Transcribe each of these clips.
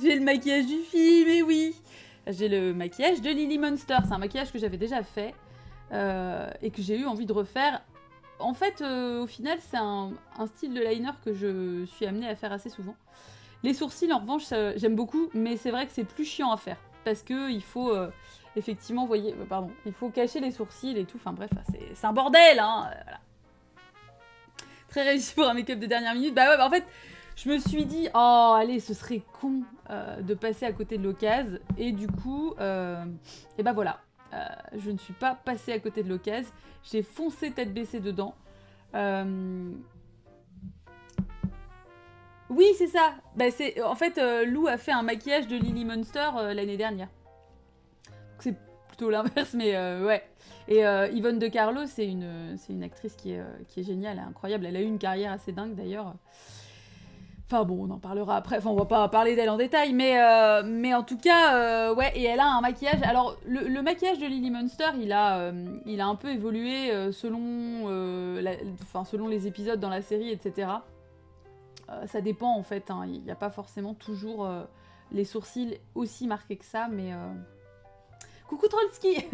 J'ai le maquillage du film, et oui. J'ai le maquillage de Lily Monster. C'est un maquillage que j'avais déjà fait et que j'ai eu envie de refaire. En fait, au final, c'est un style de liner que je suis amenée à faire assez souvent. Les sourcils, en revanche, j'aime beaucoup, mais c'est vrai que c'est plus chiant à faire. Parce que il faut, effectivement, voyez, pardon, il faut cacher les sourcils et tout. Enfin bref, c'est un bordel, hein. Voilà. Très réussi pour un make-up de dernière minute. Bah ouais, bah en fait, je me suis dit, oh, allez, ce serait con de passer à côté de l'occasion. Et du coup, et bah voilà. Je ne suis pas passée à côté de l'occasion. J'ai foncé tête baissée dedans. Oui, c'est ça. Bah, en fait, Lou a fait un maquillage de Lily Monster l'année dernière. C'est plutôt l'inverse, mais ouais. Et Yvonne De Carlo, c'est une actrice qui est géniale, incroyable. Elle a eu une carrière assez dingue d'ailleurs. Enfin bon, on en parlera après. Enfin, on va pas parler d'elle en détail, mais en tout cas, ouais. Et elle a un maquillage. Alors, le maquillage de Lily Monster, il a un peu évolué selon les épisodes dans la série, etc. Ça dépend en fait. Il n'y a pas forcément toujours les sourcils aussi marqués que ça, mais. Coucou Trollski.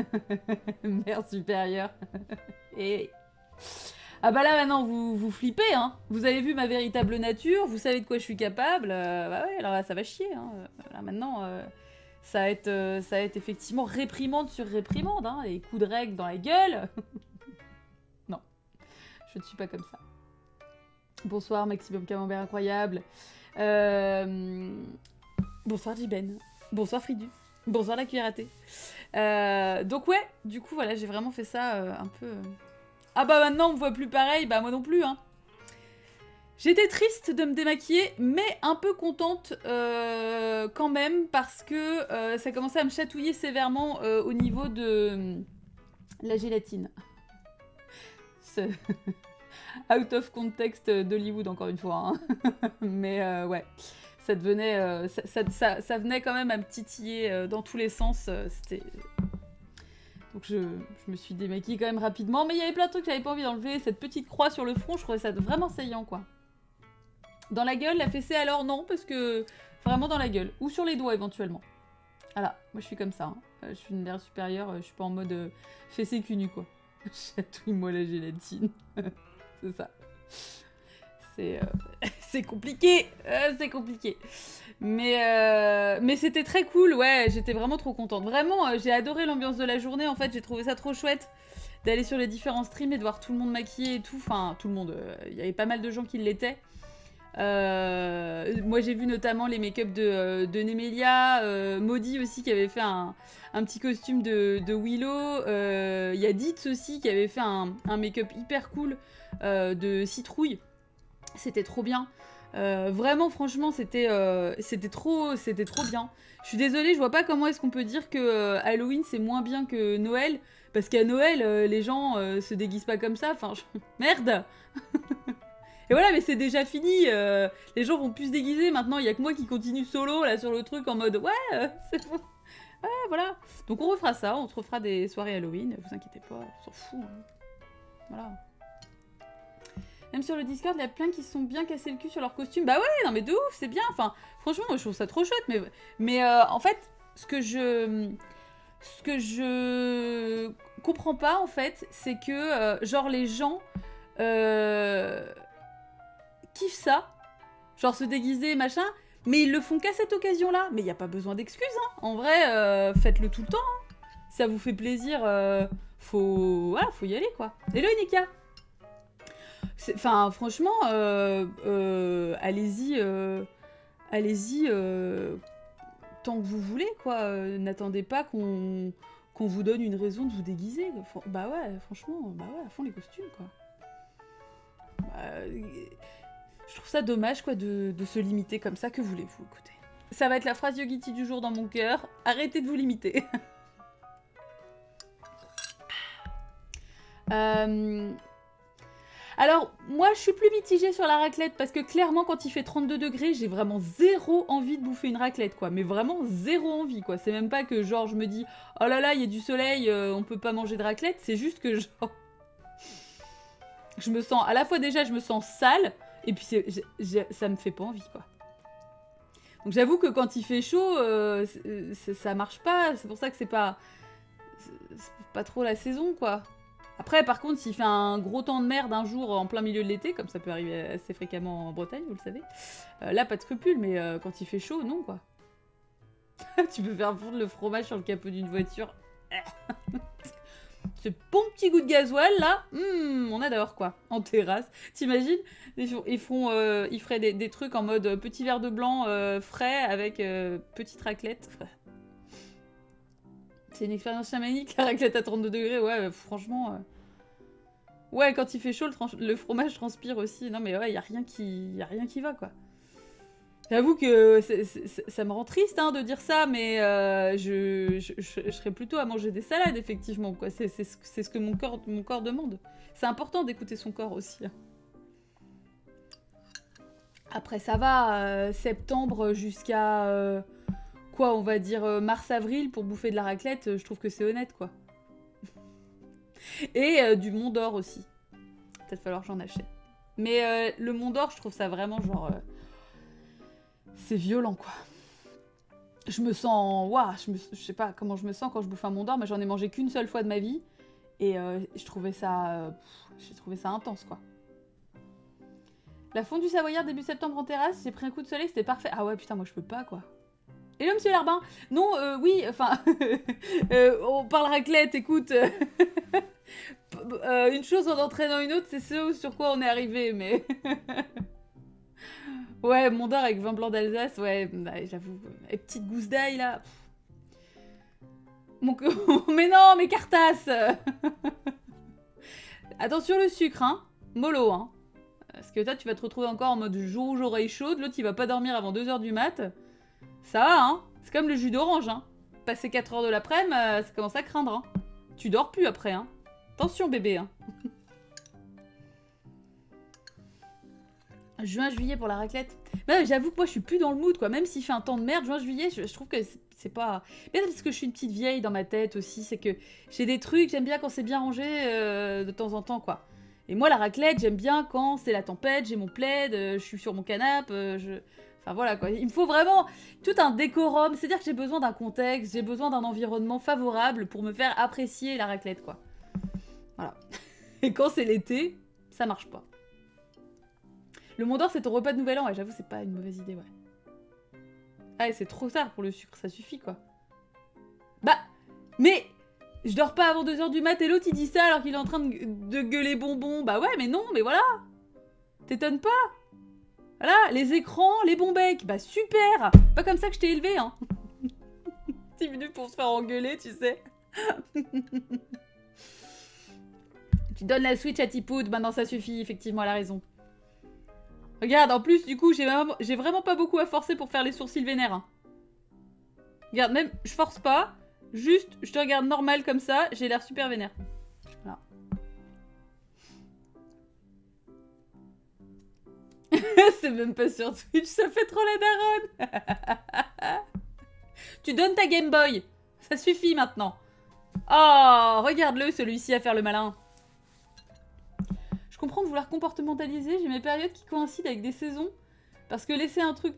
Mère supérieure. Et. Ah bah là maintenant vous flippez, hein. Vous avez vu ma véritable nature, vous savez de quoi je suis capable. Bah ouais, alors là ça va chier, hein. Là maintenant ça va être effectivement réprimande sur réprimande, hein. Et coups de règle dans la gueule. Non, je ne suis pas comme ça. Bonsoir Maximum Camembert incroyable. Bonsoir Jiben. Bonsoir Fridu. Bonsoir la cuillère à thé. Donc ouais, du coup voilà, j'ai vraiment fait ça un peu... Ah bah maintenant on me voit plus pareil, bah moi non plus, hein. J'étais triste de me démaquiller, mais un peu contente quand même, parce que ça commençait à me chatouiller sévèrement au niveau de la gélatine. Out of context d'Hollywood encore une fois, hein. Mais ouais, ça devenait... ça venait quand même à me titiller dans tous les sens, c'était... Donc je me suis démaquillée quand même rapidement, mais il y avait plein de trucs que j'avais pas envie d'enlever. Cette petite croix sur le front, je trouvais ça vraiment saillant, quoi. Dans la gueule, la fessée alors non, parce que vraiment dans la gueule. Ou sur les doigts éventuellement. Voilà, moi je suis comme ça. Hein. Je suis une mère supérieure, je suis pas en mode fessée cul nu, quoi. Chatouille-moi la gélatine. C'est ça. C'est compliqué, c'est compliqué. Mais c'était très cool, ouais, j'étais vraiment trop contente. Vraiment, j'ai adoré l'ambiance de la journée, en fait, j'ai trouvé ça trop chouette d'aller sur les différents streams et de voir tout le monde maquillé et tout. Enfin, tout le monde, il y avait pas mal de gens qui l'étaient. Moi, j'ai vu notamment les make-up de Nemelia, Maudie aussi qui avait fait un petit costume de Willow. Il y a Ditz aussi qui avait fait un make-up hyper cool de Citrouille. C'était trop bien. Vraiment, franchement, c'était trop bien. Je suis désolée, je vois pas comment est-ce qu'on peut dire que Halloween c'est moins bien que Noël, parce qu'à Noël, les gens se déguisent pas comme ça. Enfin, merde. Et voilà, mais c'est déjà fini. Les gens vont plus se déguiser. Maintenant, il y a que moi qui continue solo là sur le truc en mode ouais, c'est bon. Ouais, voilà. Donc on refera ça, on se refera des soirées Halloween. Vous inquiétez pas, on s'en fout. Hein. Voilà. Même sur le Discord, il y a plein qui se sont bien cassés le cul sur leur costume. Bah ouais, non mais de ouf, c'est bien. Enfin, franchement, moi je trouve ça trop chouette. Mais en fait, ce que je comprends pas en fait, c'est que genre les gens kiffent ça, genre se déguiser machin, mais ils le font qu'à cette occasion-là. Mais il y a pas besoin d'excuses. Hein. En vrai, faites-le tout le temps. Hein. Si ça vous fait plaisir, faut y aller quoi. Hello Nika. Enfin, franchement, allez-y, tant que vous voulez, quoi. N'attendez pas qu'on vous donne une raison de vous déguiser. Bah ouais, franchement, à fond les costumes, quoi. Je trouve ça dommage, quoi, de se limiter comme ça. Que voulez-vous, écoutez. Ça va être la phrase Yogiti du jour dans mon cœur. Arrêtez de vous limiter. Alors, moi, je suis plus mitigée sur la raclette, parce que clairement, quand il fait 32 degrés, j'ai vraiment zéro envie de bouffer une raclette, quoi. Mais vraiment zéro envie, quoi. C'est même pas que, genre, je me dis, oh là là, il y a du soleil, on peut pas manger de raclette. C'est juste que, genre... Je me sens... À la fois, déjà, je me sens sale, et puis ça me fait pas envie, quoi. Donc j'avoue que quand il fait chaud, ça marche pas. C'est pour ça que c'est pas trop la saison, quoi. Après, par contre, s'il fait un gros temps de merde un jour en plein milieu de l'été, comme ça peut arriver assez fréquemment en Bretagne, vous le savez, là, pas de scrupule, mais quand il fait chaud, non, quoi. Tu peux faire fondre le fromage sur le capot d'une voiture. Ce bon petit goût de gasoil, là, on adore, quoi. En terrasse. T'imagines, ils feraient des trucs en mode petit verre de blanc frais avec petite raclette. C'est une expérience chamanique, la raclette à 32 degrés, ouais, franchement... Ouais, quand il fait chaud, le fromage transpire aussi. Non, mais ouais, y a rien qui va, quoi. J'avoue que ça me rend triste hein, de dire ça, mais je serais plutôt à manger des salades, effectivement, quoi. C'est ce que mon corps demande. C'est important d'écouter son corps aussi. Après, ça va, septembre jusqu'à... quoi, on va dire mars-avril pour bouffer de la raclette, je trouve que c'est honnête, quoi. Et du Mont d'Or aussi. Peut-être falloir que j'en achète. Mais le Mont d'Or, je trouve ça vraiment genre... c'est violent, quoi. Je me sens... Waouh, je sais pas comment je me sens quand je bouffe un Mont d'Or, mais j'en ai mangé qu'une seule fois de ma vie. Et je trouvais ça... j'ai trouvé ça intense, quoi. La fondue savoyarde début septembre en terrasse, j'ai pris un coup de soleil, c'était parfait. Ah ouais, putain, moi je peux pas, quoi. Hello, monsieur Larbin. Non, oui, enfin... on parle raclette, écoute... une chose en entraînant une autre, c'est ce sur quoi on est arrivé, mais... ouais, Mont d'Or avec vin blanc d'Alsace, ouais, j'avoue. Et petite gousse d'ail, là. Mais non, mais Cartasse. Attention le sucre, hein. Mollo, hein. Parce que toi, tu vas te retrouver encore en mode rouge, oreille chaude. L'autre, il va pas dormir avant 2h du mat. Ça va, hein. C'est comme le jus d'orange, hein. Passer 4h de l'après-midi, ça commence à craindre, hein. Tu dors plus après, hein. Attention, bébé, hein. Juin-juillet pour la raclette. Mais j'avoue que moi, je suis plus dans le mood, quoi. Même s'il fait un temps de merde, juin-juillet, je trouve que c'est pas... Mais c'est parce que je suis une petite vieille dans ma tête aussi. C'est que j'ai des trucs, j'aime bien quand c'est bien rangé de temps en temps, quoi. Et moi, la raclette, j'aime bien quand c'est la tempête, j'ai mon plaid, je suis sur mon canapé, Enfin voilà, quoi. Il me faut vraiment tout un décorum. C'est-à-dire que j'ai besoin d'un contexte, j'ai besoin d'un environnement favorable pour me faire apprécier la raclette, quoi. Voilà. Et quand c'est l'été, ça marche pas. Le Mont d'Or, c'est ton repas de nouvel an. Ouais, j'avoue, c'est pas une mauvaise idée, ouais. Ah, c'est trop tard pour le sucre, ça suffit, quoi. Bah, mais je dors pas avant 2h du mat et l'autre, il dit ça alors qu'il est en train de gueuler bonbons. Bah ouais, mais non, mais voilà. T'étonnes pas. Voilà, les écrans, les bons becs. Bah super. Pas comme ça que je t'ai élevé, hein. 10 minutes pour se faire engueuler, tu sais. Tu donnes la Switch à Tipoud, maintenant ça suffit, effectivement, elle a raison. Regarde, en plus, du coup, j'ai vraiment pas beaucoup à forcer pour faire les sourcils vénères. Hein. Regarde, même, je force pas. Juste, je te regarde normal comme ça, j'ai l'air super vénère. Voilà. C'est même pas sur Twitch, ça fait trop la daronne. Tu donnes ta Game Boy. Ça suffit maintenant. Oh, regarde-le, celui-ci, à faire le malin. Je comprends de vouloir comportementaliser, j'ai mes périodes qui coïncident avec des saisons. Parce que laisser un truc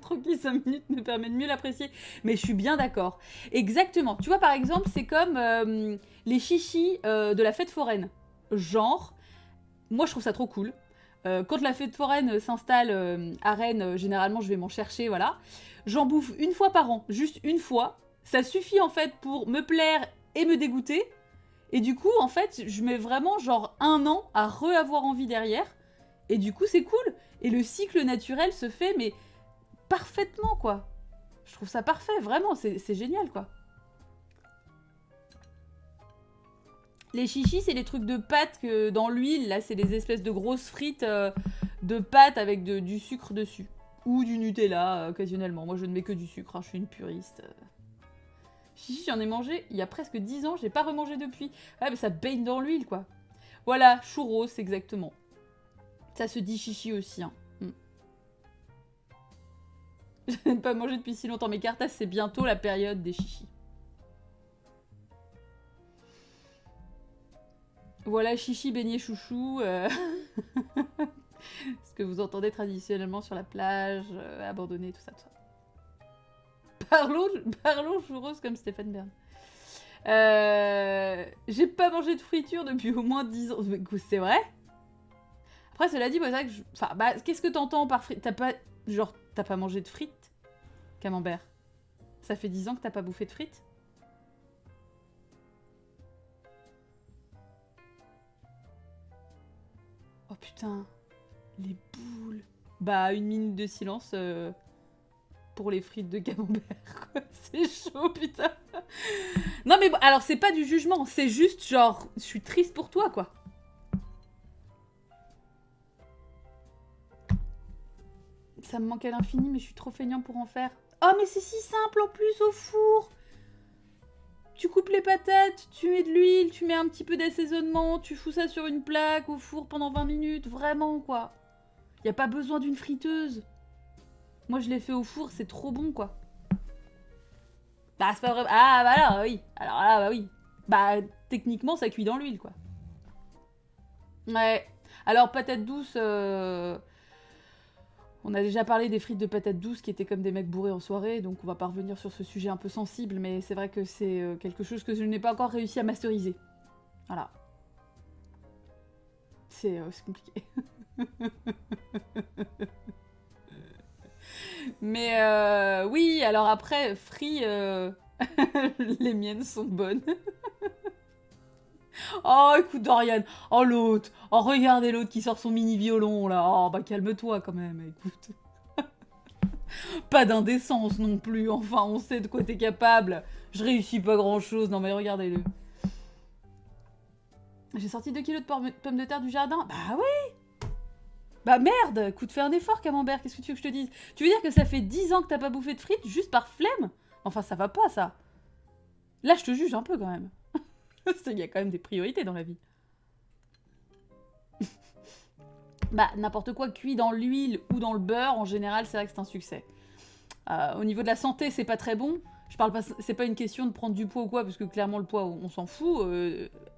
tranquille 5 minutes me permet de mieux l'apprécier. Mais je suis bien d'accord. Exactement. Tu vois, par exemple, c'est comme les chichis de la fête foraine. Genre, moi je trouve ça trop cool. Quand la fête foraine s'installe à Rennes, généralement je vais m'en chercher, voilà. J'en bouffe une fois par an, juste une fois. Ça suffit en fait pour me plaire et me dégoûter. Et du coup, en fait, je mets vraiment genre 1 an à re-avoir envie derrière. Et du coup, c'est cool. Et le cycle naturel se fait, mais parfaitement, quoi. Je trouve ça parfait, vraiment, c'est génial, quoi. Les chichis, c'est les trucs de pâte que dans l'huile, là, c'est des espèces de grosses frites de pâte avec du sucre dessus. Ou du Nutella, occasionnellement. Moi, je ne mets que du sucre, hein, je suis une puriste. Chichi, j'en ai mangé il y a presque 10 ans, j'ai pas remangé depuis. Ouais, mais ça baigne dans l'huile, quoi. Voilà, churros, exactement. Ça se dit chichi aussi, hein. Je n'ai pas mangé depuis si longtemps, mais Cartas, c'est bientôt la période des chichis. Voilà, chichi, beignet, chouchou. Ce que vous entendez traditionnellement sur la plage, abandonnée, tout ça, tout ça. Parlons joureuse comme Stéphane Bern. J'ai pas mangé de friture depuis au moins 10 ans. C'est vrai? Après, cela dit, c'est vrai que enfin, bah, qu'est-ce que t'entends par frites? T'as pas mangé de frites, Camembert? Ça fait 10 ans que t'as pas bouffé de frites? Oh putain, les boules. Bah, 1 minute de silence pour les frites de Camembert, quoi. C'est chaud, putain. Non mais alors, c'est pas du jugement, c'est juste genre, je suis triste pour toi, quoi. Ça me manque à l'infini, mais je suis trop feignant pour en faire. Oh, mais c'est si simple en plus au four. Tu coupes les patates, tu mets de l'huile, tu mets un petit peu d'assaisonnement, tu fous ça sur une plaque au four pendant 20 minutes, vraiment quoi. Y a pas besoin d'une friteuse. Moi je l'ai fait au four, c'est trop bon quoi. Bah c'est pas vrai. Ah bah là oui. Alors là bah oui. Bah techniquement ça cuit dans l'huile quoi. Ouais. Alors patates douces, on a déjà parlé des frites de patates douces qui étaient comme des mecs bourrés en soirée, donc on va pas revenir sur ce sujet un peu sensible, mais c'est vrai que c'est quelque chose que je n'ai pas encore réussi à masteriser. Voilà. C'est compliqué. Mais oui, alors après, frits, les miennes sont bonnes. Oh, écoute Dorian. Oh, l'autre. Oh, regardez l'autre qui sort son mini violon, là. Oh, bah calme-toi quand même, écoute. Pas d'indécence non plus, enfin, on sait de quoi t'es capable. Je réussis pas grand-chose, non mais regardez-le. J'ai sorti 2 kilos de pommes de terre du jardin. Bah oui. Bah merde, écoute, fais un effort, Camembert, qu'est-ce que tu veux que je te dise? Tu veux dire que ça fait 10 ans que t'as pas bouffé de frites juste par flemme? Enfin, ça va pas, ça. Là, je te juge un peu, quand même. Il y a quand même des priorités dans la vie. Bah, n'importe quoi cuit dans l'huile ou dans le beurre, en général, c'est vrai que c'est un succès. Au niveau de la santé, c'est pas très bon. Je parle pas, c'est pas une question de prendre du poids ou quoi, parce que clairement le poids, on s'en fout.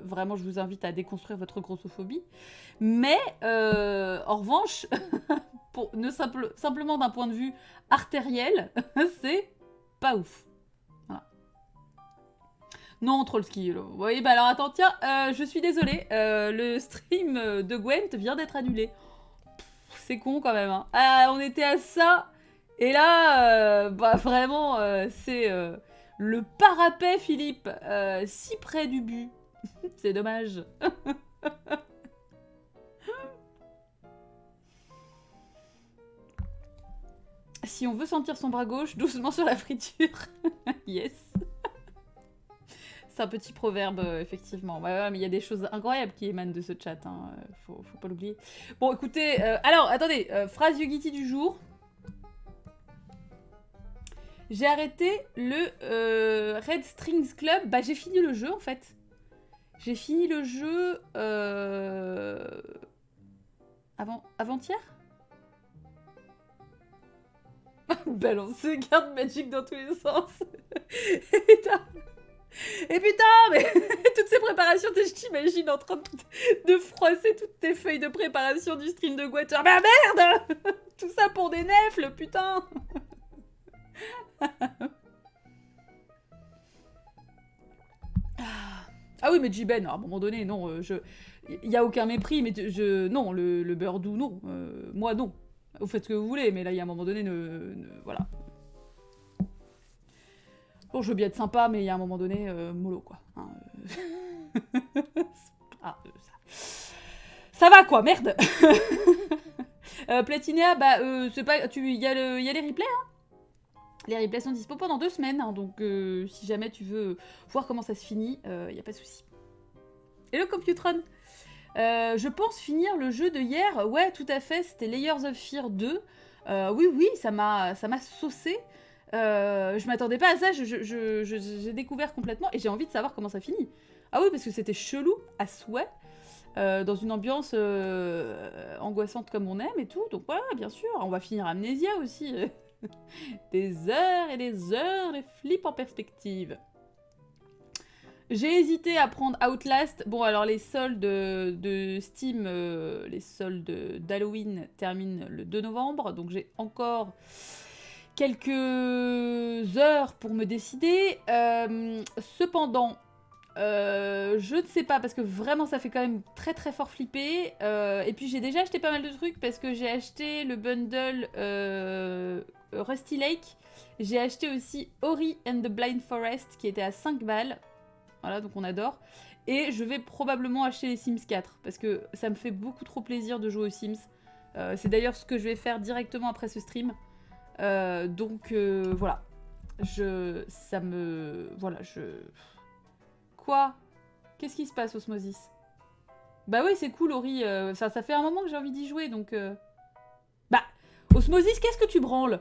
Vraiment, je vous invite à déconstruire votre grossophobie. Mais en revanche, simplement d'un point de vue artériel, c'est pas ouf. Voilà. Non, Trollski. Oui, bah alors attends, tiens, je suis désolée, le stream de Gwent vient d'être annulé. C'est con quand même. Hein. On était à ça. Et là, bah vraiment, c'est le parapet, Philippe, si près du but. C'est dommage. Si on veut sentir son bras gauche, doucement sur la friture. Yes. C'est un petit proverbe, effectivement. Ouais, mais il y a des choses incroyables qui émanent de ce chat. Hein. Faut pas l'oublier. Bon, écoutez, alors, attendez. Phrase Yugiti du jour. J'ai arrêté le Red Strings Club. Bah, j'ai fini le jeu, en fait. J'ai fini le jeu... Avant-hier. Balancer carte Magic dans tous les sens. Et putain, mais toutes ces préparations, je t'imagine en train de froisser toutes tes feuilles de préparation du stream de Guater. Bah merde. Tout ça pour des nefles, putain. Ah oui, mais Jiben, à un moment donné, non, il y a aucun mépris, mais non, le beurre doux, non. Moi, non. Vous faites ce que vous voulez, mais là, il y a un moment donné, voilà. Bon, je veux bien être sympa, mais il y a un moment donné, mollo, quoi. Hein, ça va, quoi, merde. Platinéa, bah, c'est pas... Il y a les replays, hein. Les replays sont dispo pendant 2 semaines, hein, donc si jamais tu veux voir comment ça se finit, y a pas de souci. Hello Computron. Je pense finir le jeu de hier. Ouais, tout à fait, c'était Layers of Fear 2. Oui, ça m'a saucé. Je m'attendais pas à ça, j'ai découvert complètement et j'ai envie de savoir comment ça finit. Ah oui, parce que c'était chelou à souhait, dans une ambiance angoissante comme on aime et tout. Donc voilà, bien sûr, on va finir Amnesia aussi. Des heures et des heures, les flips en perspective. J'ai hésité à prendre Outlast. Bon, alors les soldes de Steam, les soldes d'Halloween terminent le 2 novembre. Donc j'ai encore quelques heures pour me décider. Cependant, je ne sais pas parce que vraiment ça fait quand même très très fort flipper. Et puis j'ai déjà acheté pas mal de trucs parce que j'ai acheté le bundle Rusty Lake. J'ai acheté aussi Ori and the Blind Forest qui était à 5 balles. Voilà, donc on adore. Et je vais probablement acheter les Sims 4 parce que ça me fait beaucoup trop plaisir de jouer aux Sims. C'est d'ailleurs ce que je vais faire directement après ce stream. Donc voilà. Quoi? Qu'est-ce qui se passe, Osmosis? Bah oui, c'est cool, Ori. Ça fait un moment que j'ai envie d'y jouer, donc... Bah, Osmosis, qu'est-ce que tu branles?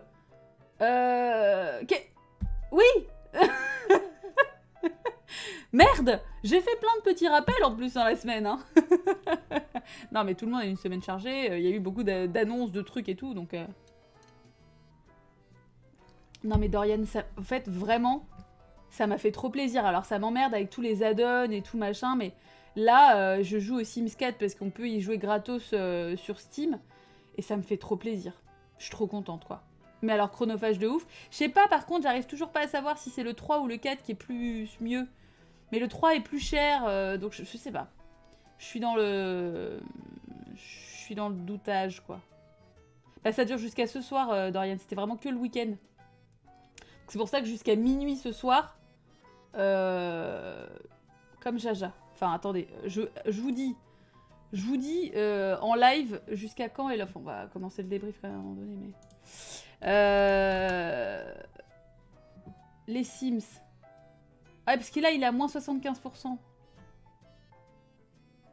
Oui. Merde. J'ai fait plein de petits rappels en plus dans la semaine, hein. Non, mais tout le monde a une semaine chargée. Il y a eu beaucoup d'annonces, de trucs et tout, donc... Non, mais Dorian, ça... en fait, vraiment... Ça m'a fait trop plaisir. Alors ça m'emmerde avec tous les add-ons et tout machin, mais là, je joue au Sims 4 parce qu'on peut y jouer gratos sur Steam. Et ça me fait trop plaisir. Je suis trop contente, quoi. Mais alors, chronophage de ouf. Je sais pas, par contre, j'arrive toujours pas à savoir si c'est le 3 ou le 4 qui est mieux. Mais le 3 est plus cher, donc je sais pas. Je suis dans le doutage, quoi. Bah, ça dure jusqu'à ce soir, Dorian. C'était vraiment que le week-end. C'est pour ça que jusqu'à minuit ce soir... comme Jaja. Enfin, attendez, je vous dis en live jusqu'à quand et là, on va commencer le débrief quand même à un moment donné, mais... Les Sims. Ah, parce que là, il est à moins 75%.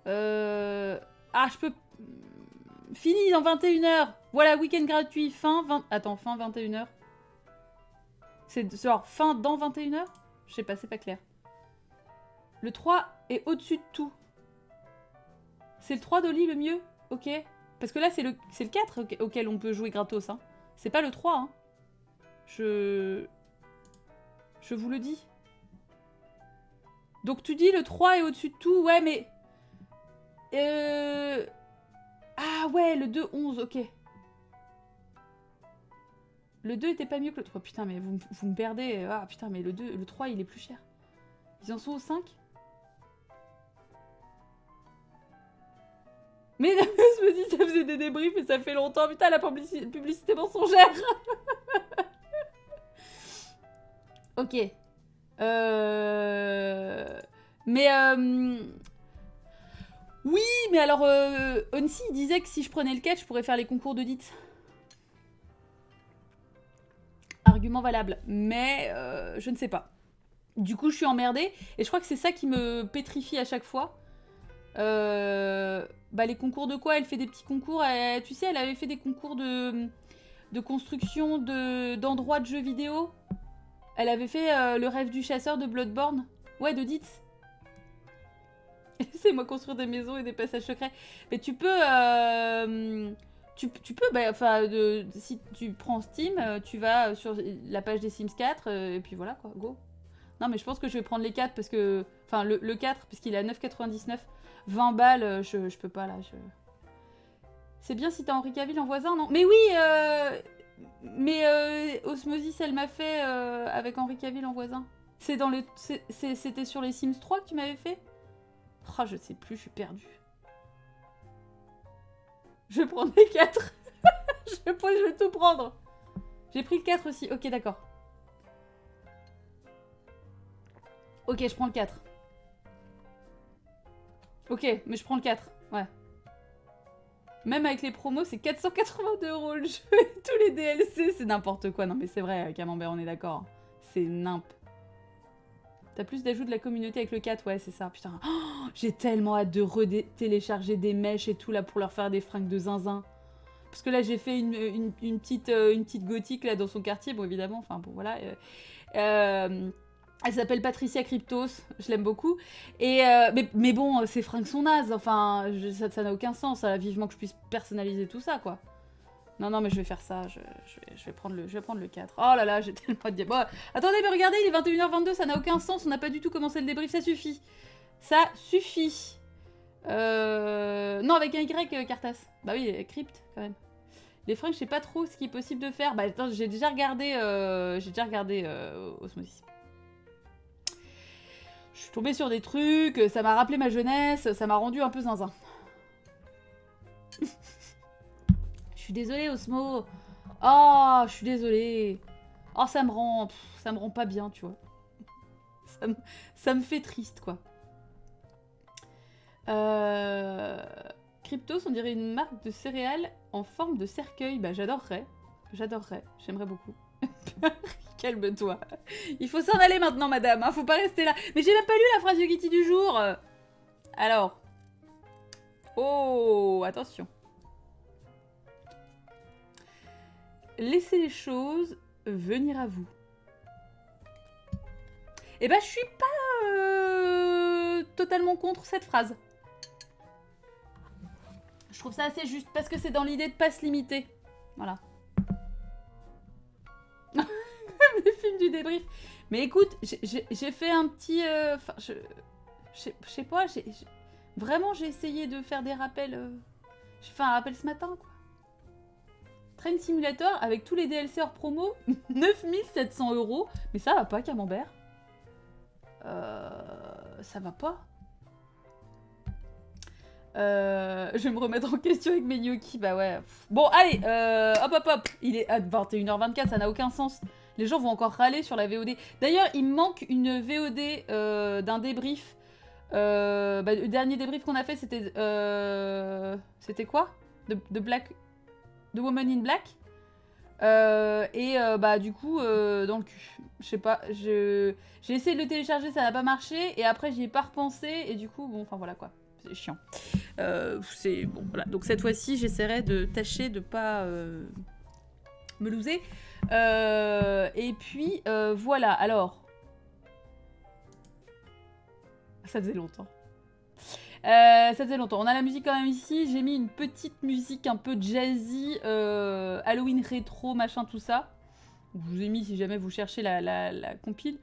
Ah, je peux... Fini dans 21h. Voilà, week-end gratuit, fin 20... Attends, fin 21h. C'est genre fin dans 21h? Je sais pas, c'est pas clair. Le 3 est au-dessus de tout. C'est le 3 d'Oli le mieux? Ok. Parce que là, c'est le 4 auquel on peut jouer gratos. Hein. C'est pas le 3. Hein. Je vous le dis. Donc tu dis le 3 est au-dessus de tout. Ouais, mais... Ah ouais, le 2, 11, ok. Le 2 était pas mieux que le 3. Putain, mais vous me perdez. Ah putain, mais le 3, il est plus cher. Ils en sont au 5? Mais je me dis, ça faisait des débriefs et ça fait longtemps. Putain, la publicité mensongère. Ok. Mais... Oui, mais alors, Onsi disait que si je prenais le 4, je pourrais faire les concours de DIT. Argument valable. Mais je ne sais pas. Du coup, je suis emmerdée. Et je crois que c'est ça qui me pétrifie à chaque fois. Bah, les concours de quoi? Elle fait des petits concours. Tu sais, elle avait fait des concours de construction d'endroits de jeux vidéo. Elle avait fait le rêve du chasseur de Bloodborne. Ouais, de Ditz. C'est moi construire des maisons et des passages secrets. Mais tu peux... Tu peux, bah, si tu prends Steam, tu vas sur la page des Sims 4, et puis voilà quoi, go. Non mais je pense que je vais prendre les 4 parce que... Enfin le 4, puisqu'il est à 9,99. 20 balles, je peux pas là. C'est bien si t'as Henri Cavill en voisin, non? Mais oui, mais Osmosis, elle m'a fait avec Henri Cavill en voisin. C'était sur les Sims 3 que tu m'avais fait? Oh, je sais plus, je suis perdue. Je vais prendre les 4. je vais tout prendre. J'ai pris le 4 aussi. Ok, d'accord. Ok, je prends le 4. Ok, mais je prends le 4. Ouais. Même avec les promos, c'est 482 € le jeu et tous les DLC, c'est n'importe quoi. Non, mais c'est vrai, Camembert, on est d'accord. C'est nimp. T'as plus d'ajouts de la communauté avec le 4, ouais, c'est ça. Putain, oh, j'ai tellement hâte de télécharger des mèches et tout là pour leur faire des fringues de zinzin. Parce que là, j'ai fait une petite gothique là dans son quartier, bon évidemment, enfin bon voilà. Elle s'appelle Patricia Cryptos, je l'aime beaucoup. Et mais bon, ces fringues sont nazes, enfin ça n'a aucun sens. Vivement que je puisse personnaliser tout ça, quoi. Non, mais je vais faire ça, je vais prendre le 4. Oh là là, j'ai tellement de... Bon, attendez, mais regardez, il est 21h22, ça n'a aucun sens, on n'a pas du tout commencé le débrief, ça suffit. Ça suffit. Non, avec un Y, Cartas. Bah oui, crypte, quand même. Les fringues, je sais pas trop ce qui est possible de faire. Bah attends, j'ai déjà regardé Osmosis. Je suis tombée sur des trucs, ça m'a rappelé ma jeunesse, ça m'a rendu un peu zinzin. Je suis désolée, Osmo. Oh, je suis désolée. Oh, ça me rend pas bien, tu vois. Ça me fait triste, quoi. Cryptos, on dirait une marque de céréales en forme de cercueil. Bah, j'adorerais. J'aimerais beaucoup. Calme-toi. Il faut s'en aller maintenant, madame. Hein, faut pas rester là. Mais j'ai même pas lu la phrase Yogiti du jour. Alors. Oh, attention. Laissez les choses venir à vous. Eh ben, je suis pas totalement contre cette phrase. Je trouve ça assez juste parce que c'est dans l'idée de pas se limiter. Voilà. Les films du débrief. Mais écoute, j'ai fait un petit... Enfin, je sais pas, vraiment j'ai essayé de faire des rappels. J'ai fait un rappel ce matin, quoi. Train Simulator avec tous les DLC hors promo, 9700 €. Mais ça va pas, Camembert. Ça va pas. Je vais me remettre en question avec mes gnocchis, bah ouais. Bon, allez, hop. Il est à 21h24, ça n'a aucun sens. Les gens vont encore râler sur la VOD. D'ailleurs, il me manque une VOD d'un débrief. Le dernier débrief qu'on a fait, c'était... c'était quoi? The Woman in Black. Bah du coup, dans le cul. Je sais pas, j'ai essayé de le télécharger, ça n'a pas marché. Et après, j'y ai pas repensé. Et du coup, bon, enfin voilà quoi. C'est chiant. C'est bon, voilà. Donc cette fois-ci, j'essaierai de tâcher de pas me loser. Et puis voilà. Alors, ça faisait longtemps. On a la musique quand même ici. J'ai mis une petite musique un peu jazzy, Halloween rétro, machin, tout ça. Je vous ai mis si jamais vous cherchez la compile.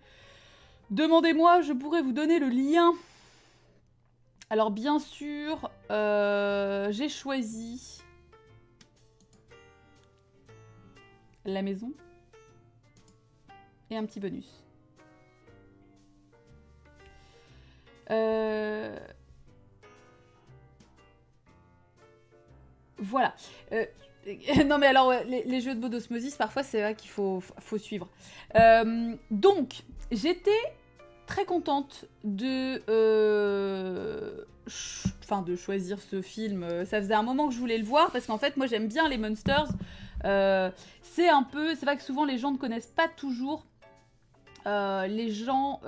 Demandez-moi, je pourrais vous donner le lien. Alors bien sûr, j'ai choisi la maison et un petit bonus. Voilà. Non mais alors, les jeux de mots d'osmosis, parfois c'est vrai qu'il faut suivre. Donc, j'étais très contente de choisir ce film. Ça faisait un moment que je voulais le voir, parce qu'en fait, moi j'aime bien les Monsters. C'est vrai que souvent les gens ne connaissent pas toujours. Les gens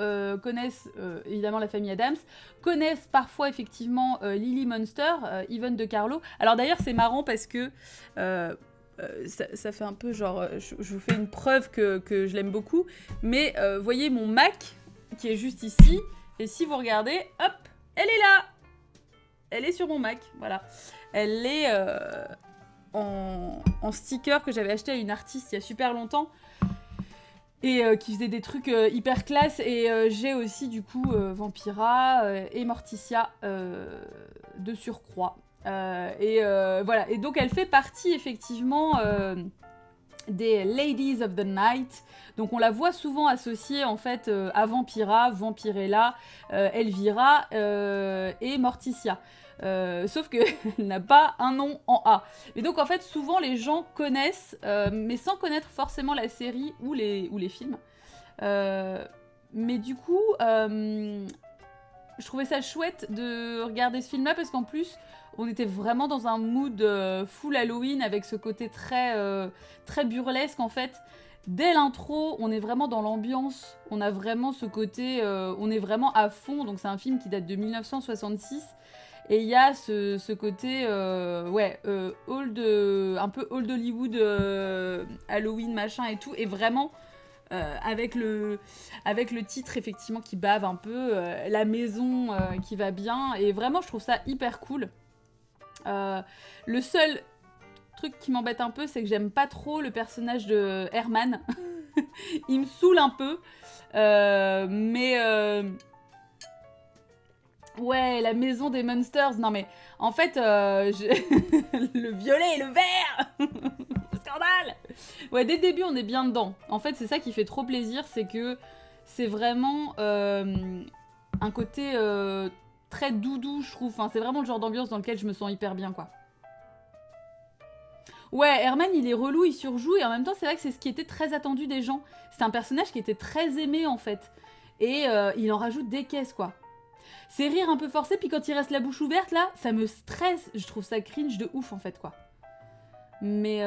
connaissent évidemment la famille Addams, connaissent parfois effectivement Lily Munster, Yvonne de Carlo. Alors d'ailleurs c'est marrant parce que ça fait un peu genre, je vous fais une preuve que je l'aime beaucoup, mais voyez mon Mac qui est juste ici, et si vous regardez, hop, elle est là, elle est sur mon Mac, voilà. Elle est en sticker que j'avais acheté à une artiste il y a super longtemps, et qui faisait des trucs hyper classe, et j'ai aussi du coup Vampira et Morticia de surcroît. Voilà, et donc elle fait partie effectivement des Ladies of the Night. Donc on la voit souvent associée en fait à Vampirella, Elvira et Morticia. Sauf qu'elle n'a pas un nom en A. Et donc en fait souvent les gens connaissent, mais sans connaître forcément la série ou les films. Mais du coup, je trouvais ça chouette de regarder ce film-là, parce qu'en plus on était vraiment dans un mood full Halloween, avec ce côté très burlesque en fait. Dès l'intro, on est vraiment dans l'ambiance, on a vraiment ce côté, on est vraiment à fond. Donc c'est un film qui date de 1966. Et il y a ce côté, un peu old Hollywood, Halloween, machin et tout. Et vraiment, avec le titre, effectivement, qui bave un peu, la maison qui va bien. Et vraiment, je trouve ça hyper cool. Le seul truc qui m'embête un peu, c'est que j'aime pas trop le personnage de Herman. Il me saoule un peu. Ouais, la maison des Monsters. Non mais, en fait, le violet et le vert. Scandale. Ouais, dès le début, on est bien dedans. En fait, c'est ça qui fait trop plaisir, c'est que c'est vraiment un côté très doudou, je trouve. Enfin, c'est vraiment le genre d'ambiance dans lequel je me sens hyper bien, quoi. Ouais, Herman, il est relou, il surjoue, et en même temps, c'est vrai que c'est ce qui était très attendu des gens. C'est un personnage qui était très aimé, en fait. Et il en rajoute des caisses, quoi. C'est rire un peu forcé, puis quand il reste la bouche ouverte, là, ça me stresse. Je trouve ça cringe de ouf, en fait, quoi. Mais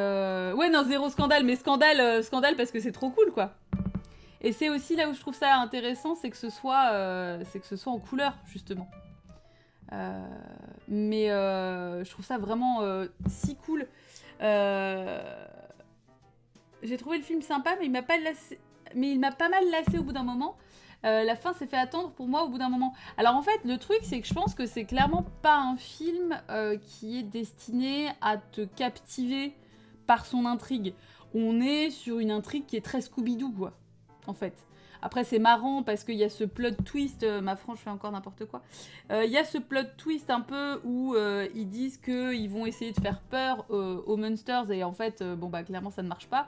ouais, non, zéro scandale, mais scandale parce que c'est trop cool, quoi. Et c'est aussi là où je trouve ça intéressant, c'est que ce soit en couleur, justement. Mais je trouve ça vraiment si cool. J'ai trouvé le film sympa, mais il m'a pas mal lassé au bout d'un moment. La fin s'est fait attendre pour moi au bout d'un moment. Alors en fait, le truc, c'est que je pense que c'est clairement pas un film qui est destiné à te captiver par son intrigue. On est sur une intrigue qui est très Scooby-Doo, quoi, en fait. Après, c'est marrant parce qu'il y a ce plot twist, ma franche fait encore n'importe quoi. Il y a ce plot twist un peu où ils disent qu'ils vont essayer de faire peur aux Monsters et en fait, bon bah clairement ça ne marche pas.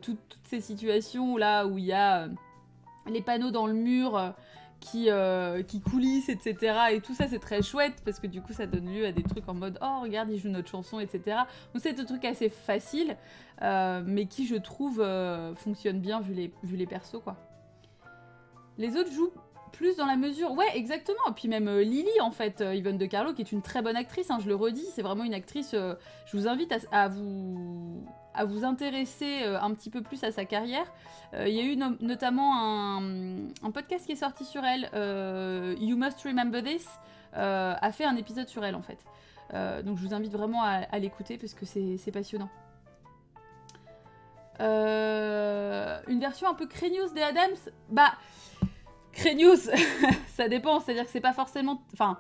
Toutes ces situations là où il y a les panneaux dans le mur qui coulissent, etc. Et tout ça, c'est très chouette parce que du coup, ça donne lieu à des trucs en mode « Oh, regarde, ils jouent notre chanson, etc. » Donc c'est des trucs assez faciles, mais qui, je trouve, fonctionnent bien vu les persos, quoi. Les autres jouent plus dans la mesure... Ouais, exactement. Et puis même Lily, en fait, Yvonne De Carlo, qui est une très bonne actrice, hein, je le redis, c'est vraiment une actrice... je vous invite à vous intéresser un petit peu plus à sa carrière. Il y a eu notamment un podcast qui est sorti sur elle, You Must Remember This, a fait un épisode sur elle, en fait. Donc je vous invite vraiment à l'écouter, parce que c'est passionnant. Une version un peu craignos des Addams, bah... Craignos, ça dépend, c'est-à-dire que c'est pas forcément... Enfin,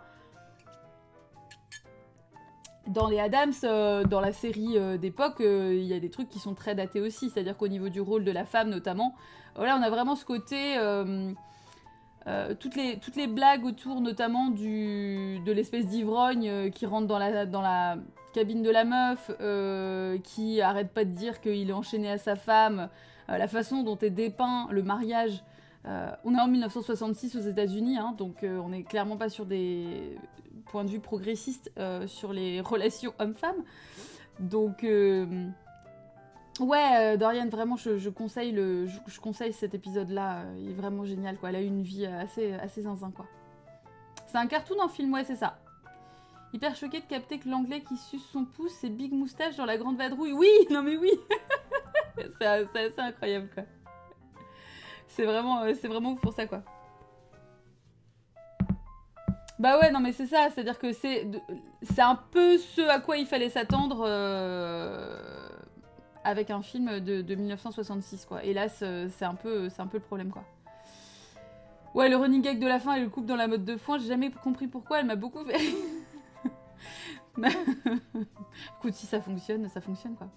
dans les Addams, dans la série d'époque, il y a des trucs qui sont très datés aussi, c'est-à-dire qu'au niveau du rôle de la femme notamment, voilà, on a vraiment ce côté... toutes les blagues autour notamment de l'espèce d'ivrogne qui rentre dans la cabine de la meuf, qui arrête pas de dire qu'il est enchaîné à sa femme, la façon dont est dépeint le mariage... on est en 1966 aux États-Unis, hein, donc on n'est clairement pas sur des points de vue progressistes sur les relations hommes-femmes. Donc, ouais, Dorian, vraiment, je conseille cet épisode-là. Il est vraiment génial, quoi. Elle a eu une vie assez zinzin, quoi. C'est un cartoon en film, ouais, c'est ça. Hyper choquée de capter que l'anglais qui suce son pouce, c'est Big Moustache dans La Grande Vadrouille. Oui, non mais oui. C'est assez incroyable, quoi. C'est vraiment ouf pour ça, quoi. Bah ouais, non mais c'est ça, c'est-à-dire que c'est un peu ce à quoi il fallait s'attendre avec un film de 1966, quoi. Et là, c'est un peu le problème, quoi. Ouais, le running gag de la fin et le couple dans la mode de foin, j'ai jamais compris pourquoi, elle m'a beaucoup fait... Écoute, si ça fonctionne, quoi.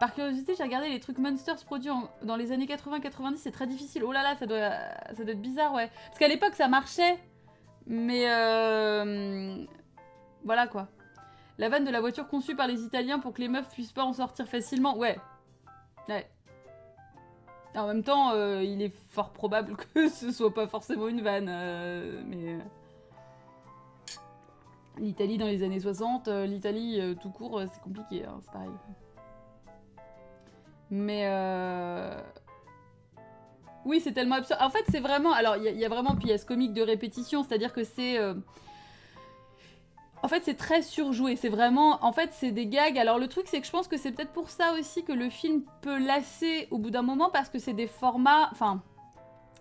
Par curiosité, j'ai regardé les trucs Monsters produits dans les années 80-90, c'est très difficile. Oh là là, ça doit être bizarre, ouais. Parce qu'à l'époque, ça marchait, mais voilà, quoi. La vanne de la voiture conçue par les Italiens pour que les meufs puissent pas en sortir facilement, ouais. Ouais. En même temps, il est fort probable que ce soit pas forcément une vanne, mais... L'Italie dans les années 60, l'Italie tout court, c'est compliqué, hein, c'est pareil. Mais oui, c'est tellement absurde. En fait, c'est vraiment... Alors, il y a vraiment... Puis il y a ce comique de répétition, c'est-à-dire que c'est... En fait, c'est très surjoué. C'est vraiment... En fait, c'est des gags. Alors, le truc, c'est que je pense que c'est peut-être pour ça aussi que le film peut lasser au bout d'un moment, parce que c'est des formats... Enfin,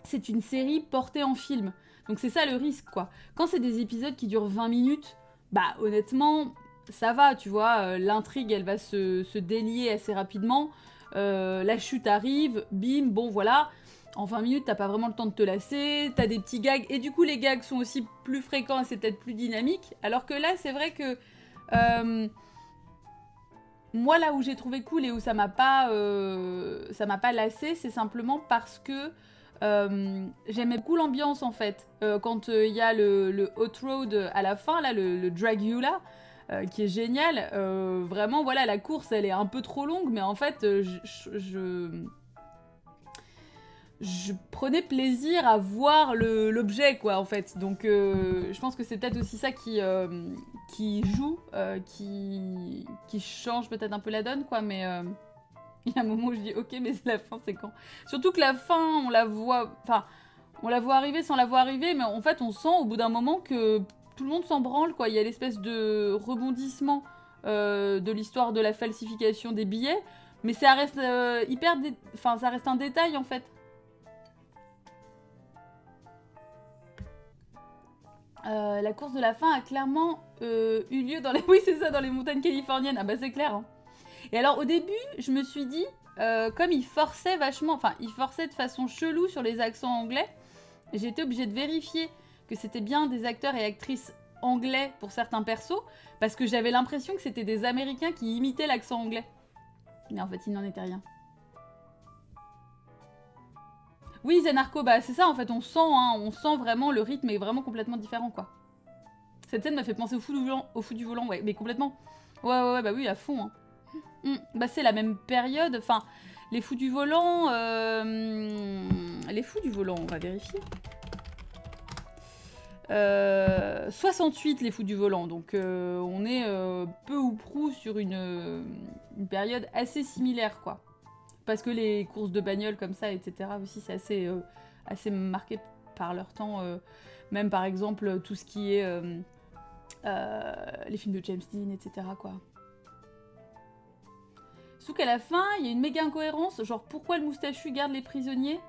c'est une série portée en film. Donc, c'est ça le risque, quoi. Quand c'est des épisodes qui durent 20 minutes, bah, honnêtement, ça va, tu vois. L'intrigue, elle va se délier assez rapidement. La chute arrive, bim, bon voilà, en 20 minutes t'as pas vraiment le temps de te lasser, t'as des petits gags, et du coup les gags sont aussi plus fréquents et c'est peut-être plus dynamique, alors que là c'est vrai que Moi, là où j'ai trouvé cool et où ça m'a pas lassé, c'est simplement parce que j'aimais beaucoup l'ambiance en fait. Quand il y a le Hot Road à la fin, là, le Dragula, qui est génial. Vraiment, voilà, la course, elle est un peu trop longue, mais en fait, je prenais plaisir à voir l'objet, quoi, en fait. Donc, je pense que c'est peut-être aussi ça qui joue, qui change peut-être un peu la donne, quoi, mais il y a un moment où je dis, ok, mais la fin, c'est quand? Surtout que la fin, on la voit... Enfin, on la voit arriver sans la voir arriver, mais en fait, on sent au bout d'un moment que tout le monde s'en branle, quoi. Il y a l'espèce de rebondissement de l'histoire de la falsification des billets, mais ça reste Enfin, ça reste un détail, en fait. La course de la fin a clairement eu lieu dans les... Oui, c'est ça, dans les montagnes californiennes. Ah bah c'est clair. Hein. Et alors, au début, je me suis dit, comme il forçait vachement... Enfin, il forçait de façon chelou sur les accents anglais, j'ai été obligée de vérifier que c'était bien des acteurs et actrices anglais pour certains persos, parce que j'avais l'impression que c'était des Américains qui imitaient l'accent anglais. Mais en fait, il n'en était rien. Oui, Zenarco, bah c'est ça en fait, on sent vraiment, le rythme est vraiment complètement différent quoi. Cette scène m'a fait penser au fou du volant, ouais, mais complètement. Ouais, bah oui, à fond. Hein. Bah c'est la même période, enfin, les fous du volant, on va vérifier. 68 les fous du volant, donc on est peu ou prou sur une période assez similaire quoi. Parce que les courses de bagnole comme ça, etc. aussi, c'est assez marqué par leur temps. Même par exemple, tout ce qui est les films de James Dean, etc. quoi. Sauf qu'à la fin, il y a une méga incohérence. Genre, pourquoi le moustachu garde les prisonniers?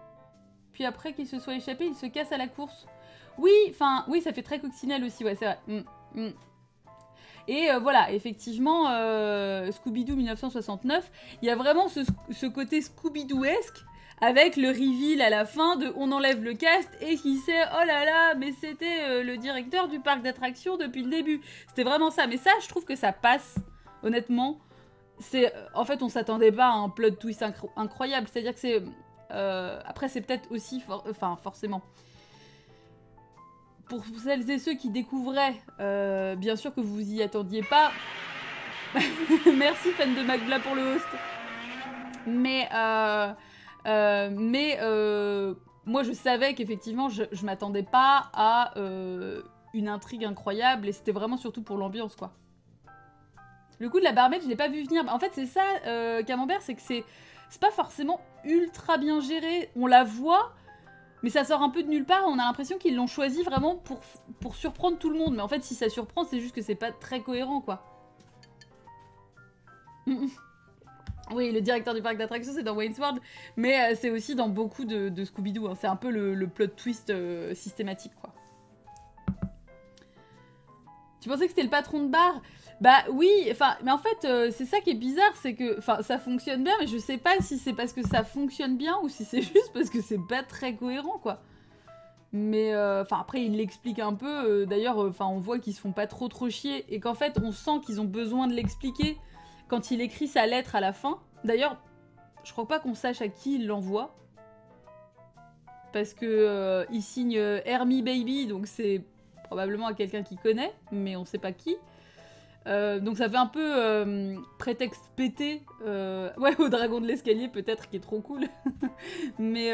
Puis après qu'il se soit échappé, il se casse à la course. Oui, ça fait très coccinelle aussi, ouais, c'est vrai. Et voilà, effectivement, Scooby-Doo 1969, il y a vraiment ce côté Scooby-Doo-esque, avec le reveal à la fin de on enlève le cast et qui sait, oh là là, mais c'était le directeur du parc d'attractions depuis le début. C'était vraiment ça, mais ça, je trouve que ça passe, honnêtement. En fait, on s'attendait pas à un plot twist incroyable, c'est-à-dire que c'est... après, c'est peut-être aussi, forcément... Pour celles et ceux qui découvraient, bien sûr que vous y attendiez pas. Merci fan de Magla pour le host. Mais moi je savais qu'effectivement je m'attendais pas à une intrigue incroyable et c'était vraiment surtout pour l'ambiance quoi. Le coup de la barmaid je l'ai pas vu venir. En fait c'est ça Camembert, c'est que c'est pas forcément ultra bien géré. On la voit. Mais ça sort un peu de nulle part, on a l'impression qu'ils l'ont choisi vraiment pour surprendre tout le monde. Mais en fait, si ça surprend, c'est juste que c'est pas très cohérent, quoi. Oui, le directeur du parc d'attractions, c'est dans Wayne's World, mais c'est aussi dans beaucoup de Scooby-Doo. Hein. C'est un peu le plot twist systématique, quoi. Tu pensais que c'était le patron de bar? Bah oui, mais en fait, c'est ça qui est bizarre, c'est que, ça fonctionne bien, mais je sais pas si c'est parce que ça fonctionne bien ou si c'est juste parce que c'est pas très cohérent, quoi. Mais, après, il l'explique un peu, d'ailleurs, on voit qu'ils se font pas trop chier, et qu'en fait, on sent qu'ils ont besoin de l'expliquer quand il écrit sa lettre à la fin. D'ailleurs, je crois pas qu'on sache à qui il l'envoie, parce que il signe Hermie Baby, donc c'est probablement à quelqu'un qu'il connaît, mais on sait pas qui. Donc ça fait un peu prétexte pété, ouais, au dragon de l'escalier peut-être, qui est trop cool. Mais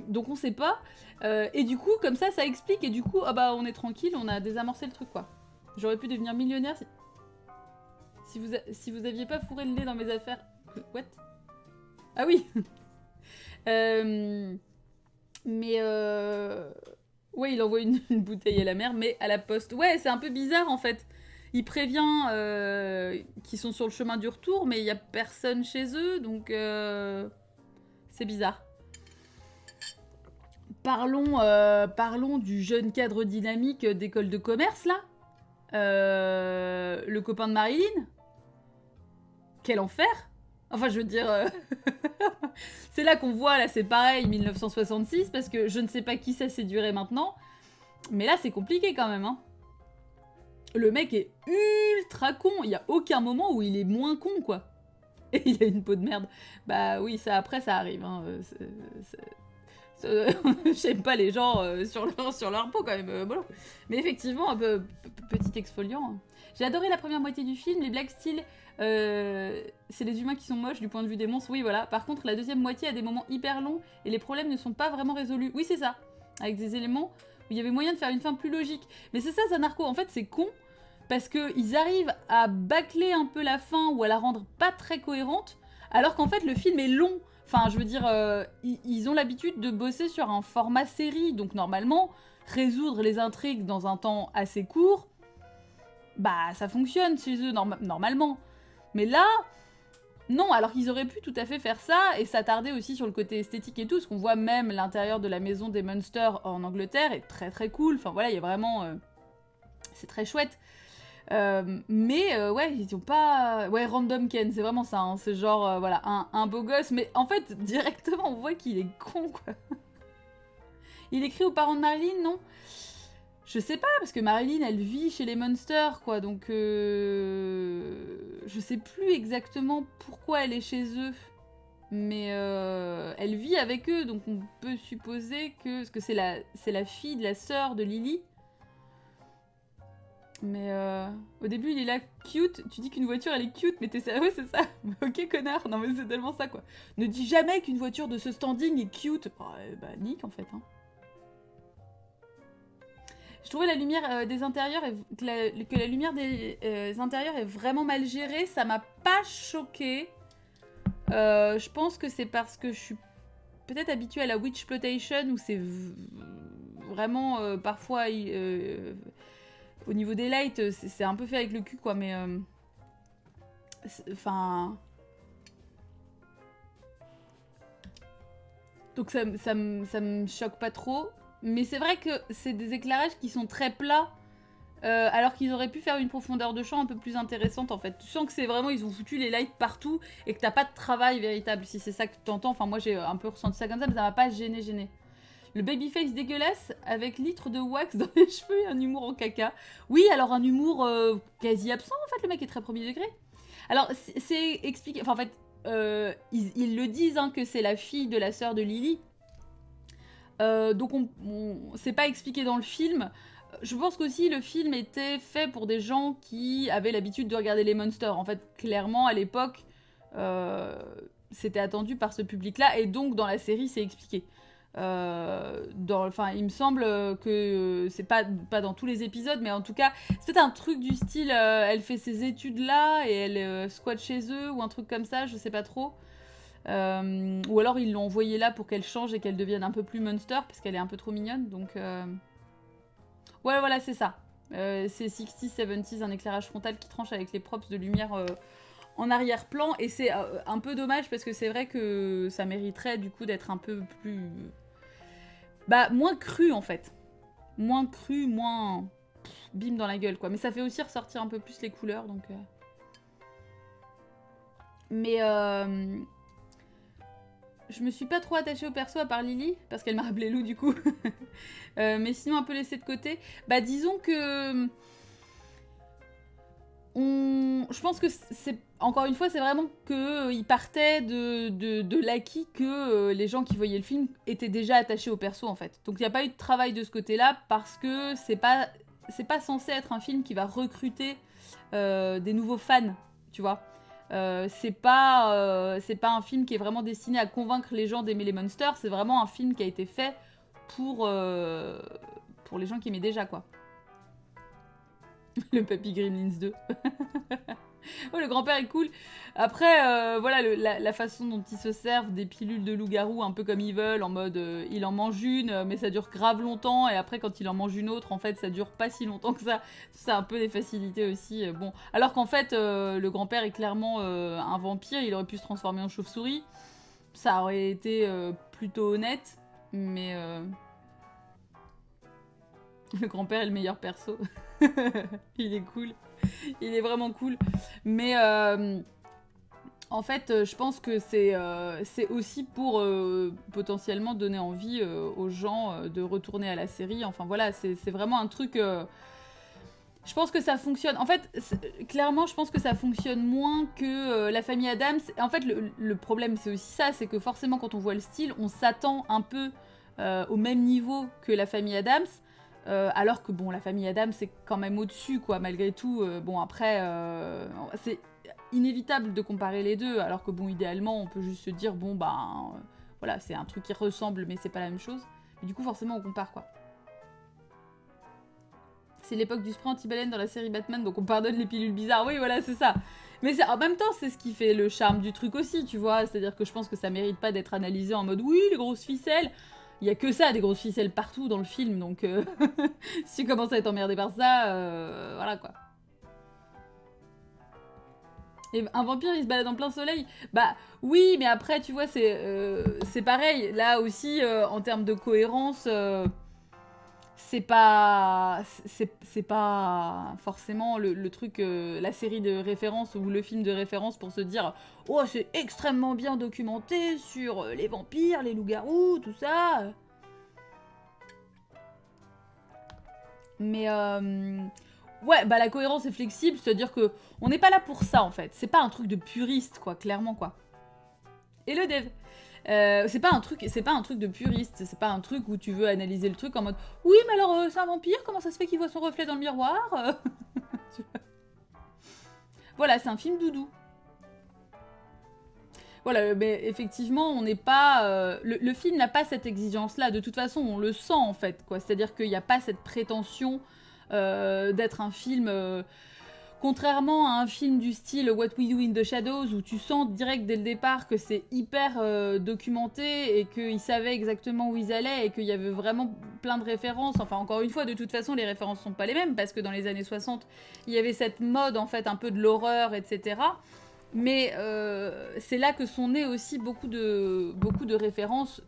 donc on sait pas. Et du coup, comme ça explique, et du coup, ah bah on est tranquille, on a désamorcé le truc quoi. J'aurais pu devenir millionnaire si vous aviez pas fourré le nez dans mes affaires. What? Ah oui. Mais ouais, il envoie une bouteille à la mer, mais à la poste. Ouais, c'est un peu bizarre en fait. Il prévient qu'ils sont sur le chemin du retour, mais il n'y a personne chez eux, donc c'est bizarre. Parlons du jeune cadre dynamique d'école de commerce, là. Le copain de Marilyn. Quel enfer! Enfin, je veux dire... c'est là qu'on voit, là, c'est pareil, 1966, parce que je ne sais pas qui ça séduirait maintenant, mais là, c'est compliqué quand même, hein. Le mec est ultra con. Il y a aucun moment où il est moins con, quoi. Et il a une peau de merde. Bah oui, ça après ça arrive. Hein. J'aime pas les gens sur leur peau quand même. Bon. Mais effectivement, un peu petit exfoliant. Hein. J'ai adoré la première moitié du film. Les blagues style, c'est les humains qui sont moches du point de vue des monstres. Oui, voilà. Par contre, la deuxième moitié a des moments hyper longs et les problèmes ne sont pas vraiment résolus. Oui, c'est ça. Avec des éléments où il y avait moyen de faire une fin plus logique. Mais c'est ça, Zanarco. En fait, c'est con. Parce qu'ils arrivent à bâcler un peu la fin ou à la rendre pas très cohérente, alors qu'en fait le film est long. Enfin, je veux dire, ils ont l'habitude de bosser sur un format série, donc normalement, résoudre les intrigues dans un temps assez court, bah ça fonctionne chez eux normalement. Mais là, non, alors qu'ils auraient pu tout à fait faire ça et s'attarder aussi sur le côté esthétique et tout, ce qu'on voit même l'intérieur de la maison des Munsters en Angleterre est très très cool. Enfin voilà, il y a vraiment... c'est très chouette. Ouais, ils ont pas... Ouais, Random Ken, c'est vraiment ça, hein. C'est genre, voilà, un beau gosse, mais en fait, directement, on voit qu'il est con, quoi. Il écrit aux parents de Marilyn, non? Je sais pas, parce que Marilyn, elle vit chez les Munsters, quoi, donc... Je sais plus exactement pourquoi elle est chez eux, mais elle vit avec eux, donc on peut supposer que... Parce que c'est la fille de la sœur de Lily. Mais au début, il est là, cute. Tu dis qu'une voiture, elle est cute, mais t'es sérieux, c'est ça? Ok, connard. Non, mais c'est tellement ça, quoi. Ne dis jamais qu'une voiture de ce standing est cute. Bah, nique, en fait. Hein. Je trouvais la lumière des intérieurs, que la lumière des intérieurs est vraiment mal gérée. Ça m'a pas choquée. Je pense que c'est parce que je suis peut-être habituée à la Witchploitation, où c'est vraiment parfois... au niveau des lights, c'est un peu fait avec le cul, quoi, mais... Enfin... Donc ça me choque pas trop. Mais c'est vrai que c'est des éclairages qui sont très plats, alors qu'ils auraient pu faire une profondeur de champ un peu plus intéressante, en fait. Tu sens que c'est vraiment... Ils ont foutu les lights partout et que t'as pas de travail véritable, si c'est ça que t'entends. Enfin, moi, j'ai un peu ressenti ça comme ça, mais ça m'a pas gêné. Le babyface dégueulasse avec litre de wax dans les cheveux et un humour en caca. Oui, alors un humour quasi absent, en fait, le mec est très premier degré. Alors, c'est expliqué... Enfin, en fait, ils le disent, hein, que c'est la fille de la sœur de Lily. Donc, c'est pas expliqué dans le film. Je pense qu'aussi, le film était fait pour des gens qui avaient l'habitude de regarder les Munsters. En fait, clairement, à l'époque, c'était attendu par ce public-là. Et donc, dans la série, c'est expliqué. Enfin, il me semble que c'est pas dans tous les épisodes, mais en tout cas, c'est peut-être un truc du style elle fait ses études là et elle squatte chez eux ou un truc comme ça, je sais pas trop. Ou alors ils l'ont envoyée là pour qu'elle change et qu'elle devienne un peu plus Munster parce qu'elle est un peu trop mignonne. Donc, ouais, voilà, c'est ça. C'est 60s, 70s, un éclairage frontal qui tranche avec les props de lumière en arrière-plan. Et c'est un peu dommage parce que c'est vrai que ça mériterait du coup d'être un peu plus... Bah, moins cru en fait. Moins cru, moins bim dans la gueule quoi. Mais ça fait aussi ressortir un peu plus les couleurs donc. Mais je me suis pas trop attachée au perso à part Lily parce qu'elle m'a rappelé Lou du coup. Mais sinon un peu laissé de côté. Bah disons que je pense que c'est encore une fois c'est vraiment que il partait de l'acquis que les gens qui voyaient le film étaient déjà attachés au perso en fait. Donc il n'y a pas eu de travail de ce côté-là parce que c'est pas censé être un film qui va recruter des nouveaux fans, tu vois. C'est pas un film qui est vraiment destiné à convaincre les gens d'aimer les Munsters, c'est vraiment un film qui a été fait pour les gens qui aimaient déjà quoi. Le Papy Gremlins 2. Oh, le grand-père est cool. Après, voilà, la façon dont ils se servent des pilules de loup-garou, un peu comme ils veulent, en mode il en mange une, mais ça dure grave longtemps, et après, quand il en mange une autre, en fait, ça dure pas si longtemps que ça. C'est un peu des facilités aussi. Bon, alors qu'en fait, le grand-père est clairement un vampire, il aurait pu se transformer en chauve-souris. Ça aurait été plutôt honnête, mais le grand-père est le meilleur perso. Il est cool. Il est vraiment cool. Mais en fait, je pense que c'est aussi pour potentiellement donner envie aux gens de retourner à la série. Enfin voilà, c'est vraiment un truc... Je pense que ça fonctionne. En fait, clairement, je pense que ça fonctionne moins que la famille Adams. En fait, le problème, c'est aussi ça, c'est que forcément, quand on voit le style, on s'attend un peu au même niveau que la famille Adams. Alors que, bon, la famille Adams, c'est quand même au-dessus, quoi, malgré tout. Bon, après, c'est inévitable de comparer les deux, alors que, bon, idéalement, on peut juste se dire, bon, ben, voilà, c'est un truc qui ressemble, mais c'est pas la même chose. Et du coup, forcément, on compare, quoi. C'est l'époque du spray anti-baleine dans la série Batman, donc on pardonne les pilules bizarres. Oui, voilà, c'est ça. Mais en même temps, c'est ce qui fait le charme du truc aussi, tu vois. C'est-à-dire que je pense que ça mérite pas d'être analysé en mode oui, les grosses ficelles. Il y a que ça, des grosses ficelles partout dans le film, donc si tu commences à être emmerdé par ça, voilà quoi. Et un vampire, il se balade en plein soleil. Bah oui, mais après, tu vois, c'est pareil. Là aussi, en termes de cohérence. C'est pas forcément le truc, la série de référence ou le film de référence pour se dire oh c'est extrêmement bien documenté sur les vampires, les loups-garous, tout ça. Mais ouais, bah la cohérence est flexible, c'est-à-dire que on n'est pas là pour ça en fait. C'est pas un truc de puriste quoi, clairement quoi. Et le dev. C'est pas un truc de puriste, c'est pas un truc où tu veux analyser le truc en mode oui mais alors c'est un vampire, comment ça se fait qu'il voit son reflet dans le miroir. Voilà, c'est un film doudou. Voilà, mais effectivement, on n'est pas... le film n'a pas cette exigence-là, de toute façon, on le sent en fait, quoi. C'est-à-dire qu'il n'y a pas cette prétention d'être un film... Contrairement à un film du style What We Do in the Shadows, où tu sens direct dès le départ que c'est hyper documenté et qu'ils savaient exactement où ils allaient et qu'il y avait vraiment plein de références. Enfin, encore une fois, de toute façon, les références sont pas les mêmes parce que dans les années 60, il y avait cette mode en fait un peu de l'horreur, etc. Mais c'est là que sont nées aussi beaucoup de références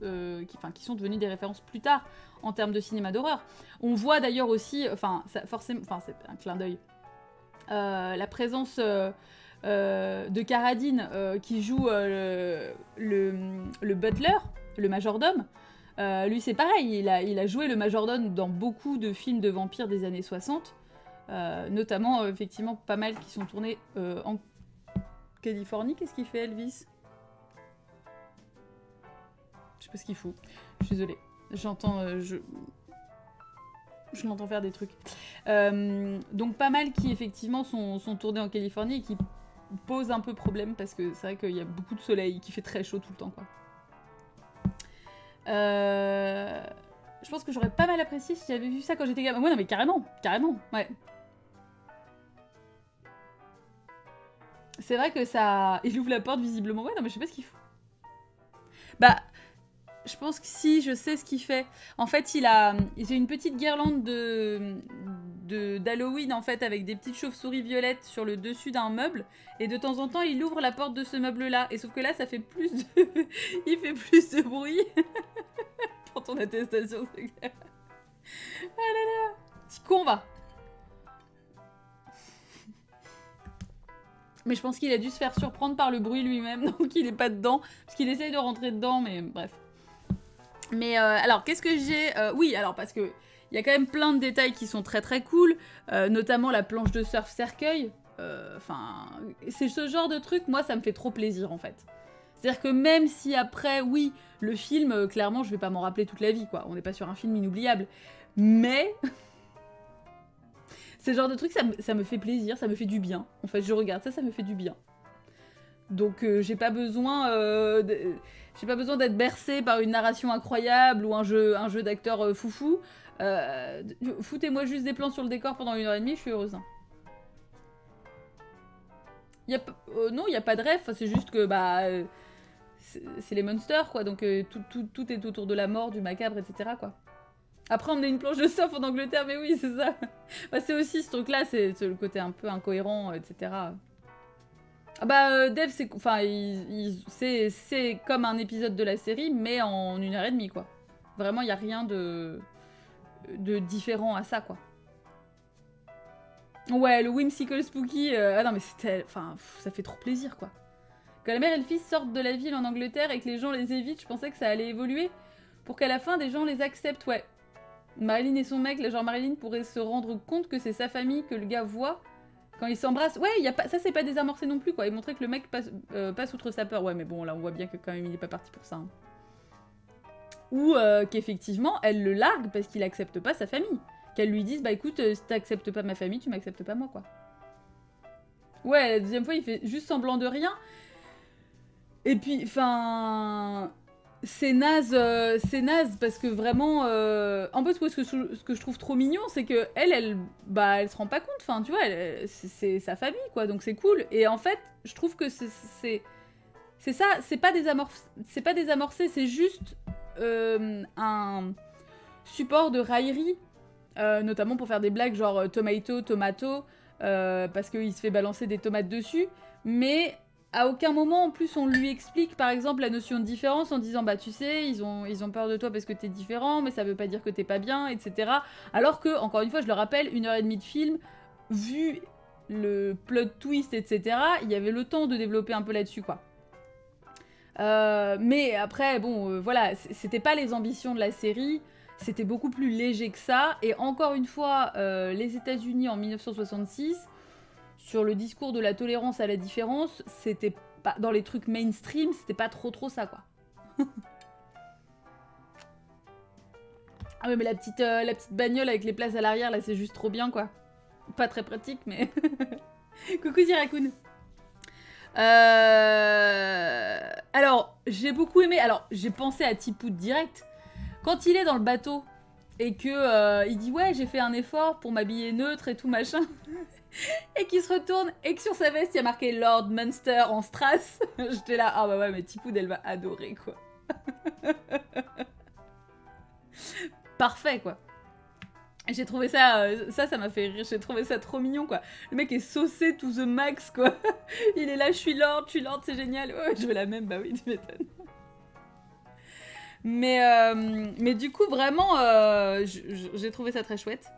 qui sont devenues des références plus tard en termes de cinéma d'horreur. On voit d'ailleurs aussi, forcément, c'est un clin d'œil. La présence de Carradine qui joue le butler, le majordome. Lui c'est pareil, il a joué le majordome dans beaucoup de films de vampires des années 60, notamment effectivement pas mal qui sont tournés en Californie. Qu'est-ce qu'il fait Elvis? Je sais pas ce qu'il fout, je suis désolée. J'entends... je l'entends faire des trucs. Donc pas mal qui effectivement sont tournés en Californie et qui posent un peu problème parce que c'est vrai qu'il y a beaucoup de soleil, qui fait très chaud tout le temps quoi. Je pense que j'aurais pas mal apprécié si j'avais vu ça quand j'étais gamin. Ouais non mais carrément, ouais. C'est vrai que ça... Il ouvre la porte visiblement. Ouais non mais je sais pas ce qu'il fout. Bah... Je pense que si, je sais ce qu'il fait. En fait, j'ai une petite guirlande d'Halloween en fait avec des petites chauves-souris violettes sur le dessus d'un meuble et de temps en temps il ouvre la porte de ce meuble-là. Et sauf que là, ça fait plus de... il fait plus de bruit. Pour ton attestation, c'est clair. Ah là là, petit con va. Mais je pense qu'il a dû se faire surprendre par le bruit lui-même, donc il est pas dedans. Parce qu'il essaye de rentrer dedans, mais bref. Mais alors, qu'est-ce que j'ai oui, alors parce que il y a quand même plein de détails qui sont très très cool, notamment la planche de surf cercueil. Enfin, c'est ce genre de truc, moi, ça me fait trop plaisir en fait. C'est-à-dire que même si après, oui, le film, clairement, je vais pas m'en rappeler toute la vie, quoi. On n'est pas sur un film inoubliable. Mais... ce genre de truc, ça me fait plaisir, ça me fait du bien. En fait, je regarde ça, ça me fait du bien. Donc j'ai pas besoin d'être bercée par une narration incroyable ou un jeu d'acteur foufou. Foutez-moi juste des plans sur le décor pendant 1h30, je suis heureuse. Hein. Non, il n'y a pas de rêve, c'est juste que c'est les monsters, quoi. Donc tout est autour de la mort, du macabre, etc. quoi. Après, on a une planche de surf en Angleterre, mais oui, c'est ça. C'est aussi ce truc-là, c'est le côté un peu incohérent, etc. Ah bah, Dev, c'est comme un épisode de la série, mais en 1h30, quoi. Vraiment, il n'y a rien de différent à ça, quoi. Ouais, le whimsical spooky... Ah non, mais c'était... Enfin, ça fait trop plaisir, quoi. Quand la mère et le fils sortent de la ville en Angleterre et que les gens les évitent, je pensais que ça allait évoluer pour qu'à la fin, des gens les acceptent, ouais. Marilyn et son mec, là, genre Marilyn pourrait se rendre compte que c'est sa famille que le gars voit quand ils s'embrassent. Ouais, y a pas... ça c'est pas désamorcé non plus, quoi. Et montrer que le mec passe outre sa peur. Ouais, mais bon, là on voit bien que quand même il est pas parti pour ça. Hein. Ou qu'effectivement, elle le largue parce qu'il accepte pas sa famille. Qu'elle lui dise, bah écoute, si t'acceptes pas ma famille, tu m'acceptes pas moi, quoi. Ouais, la deuxième fois, il fait juste semblant de rien. Et puis, enfin... C'est naze parce que vraiment... En fait, ce que je trouve trop mignon, c'est que elle se rend pas compte. Enfin, tu vois, c'est sa famille, quoi. Donc c'est cool. Et en fait, je trouve que c'est ça, c'est pas désamorcé, c'est juste un support de raillerie, notamment pour faire des blagues genre tomato, parce qu'il se fait balancer des tomates dessus, mais à aucun moment en plus on lui explique par exemple la notion de différence en disant bah tu sais ils ont peur de toi parce que t'es différent mais ça veut pas dire que t'es pas bien, etc. Alors que, encore une fois je le rappelle, 1h30 de film, vu le plot twist, etc., il y avait le temps de développer un peu là-dessus, quoi. Mais après, bon, voilà, c'était pas les ambitions de la série, c'était beaucoup plus léger que ça, et encore une fois, les États-Unis en 1966, sur le discours de la tolérance à la différence, c'était pas, dans les trucs mainstream, c'était pas trop ça, quoi. Ah ouais, mais la petite bagnole avec les places à l'arrière, là, c'est juste trop bien, quoi. Pas très pratique, mais... Coucou Zirakun. Alors, j'ai beaucoup aimé... Alors, j'ai pensé à Tipout direct. Quand il est dans le bateau, et que il dit « Ouais, j'ai fait un effort pour m'habiller neutre et tout, machin. » Et qu'il se retourne, et que sur sa veste, il y a marqué « Lord Munster en strass. » J'étais là, ah bah ouais, mais Tipout, elle va adorer, quoi. Parfait, quoi. J'ai trouvé ça, ça m'a fait rire, j'ai trouvé ça trop mignon, quoi. Le mec est saucé to the max, quoi. Il est là, je suis Lord, c'est génial. Ouais, je veux la même, bah oui, tu m'étonnes. Mais du coup, vraiment, j'ai trouvé ça très chouette.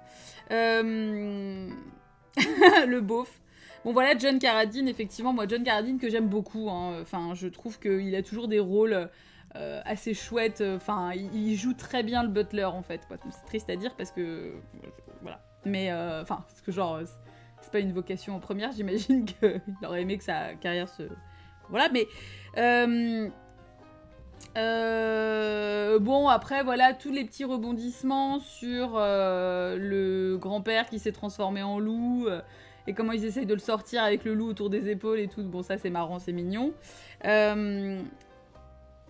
Le beauf. Bon voilà, John Carradine, effectivement, moi John Carradine que j'aime beaucoup, hein. Enfin, je trouve qu'il a toujours des rôles assez chouettes, enfin, il joue très bien le butler en fait, quoi. C'est triste à dire parce que, voilà. Mais, enfin, parce que genre, c'est pas une vocation en première, j'imagine qu'il aurait aimé que sa carrière se... Voilà, mais... bon, après, voilà, tous les petits rebondissements sur le grand-père qui s'est transformé en loup, et comment ils essayent de le sortir avec le loup autour des épaules et tout. Bon, ça, c'est marrant, c'est mignon.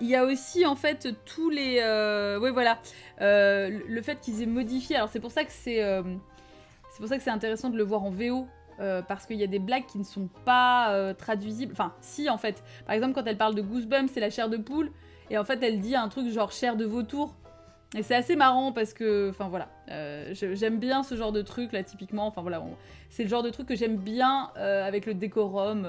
Il y a aussi, en fait, tous les... ouais, voilà. Le fait qu'ils aient modifié... Alors, c'est pour ça que c'est intéressant de le voir en VO, parce qu'il y a des blagues qui ne sont pas traduisibles. Enfin, si, en fait. Par exemple, quand elle parle de Goosebumps, c'est la chair de poule. Et en fait, elle dit un truc genre chair de vautour. Et c'est assez marrant parce que, enfin voilà, j'aime bien ce genre de truc là, typiquement. Enfin voilà, c'est le genre de truc que j'aime bien avec le décorum,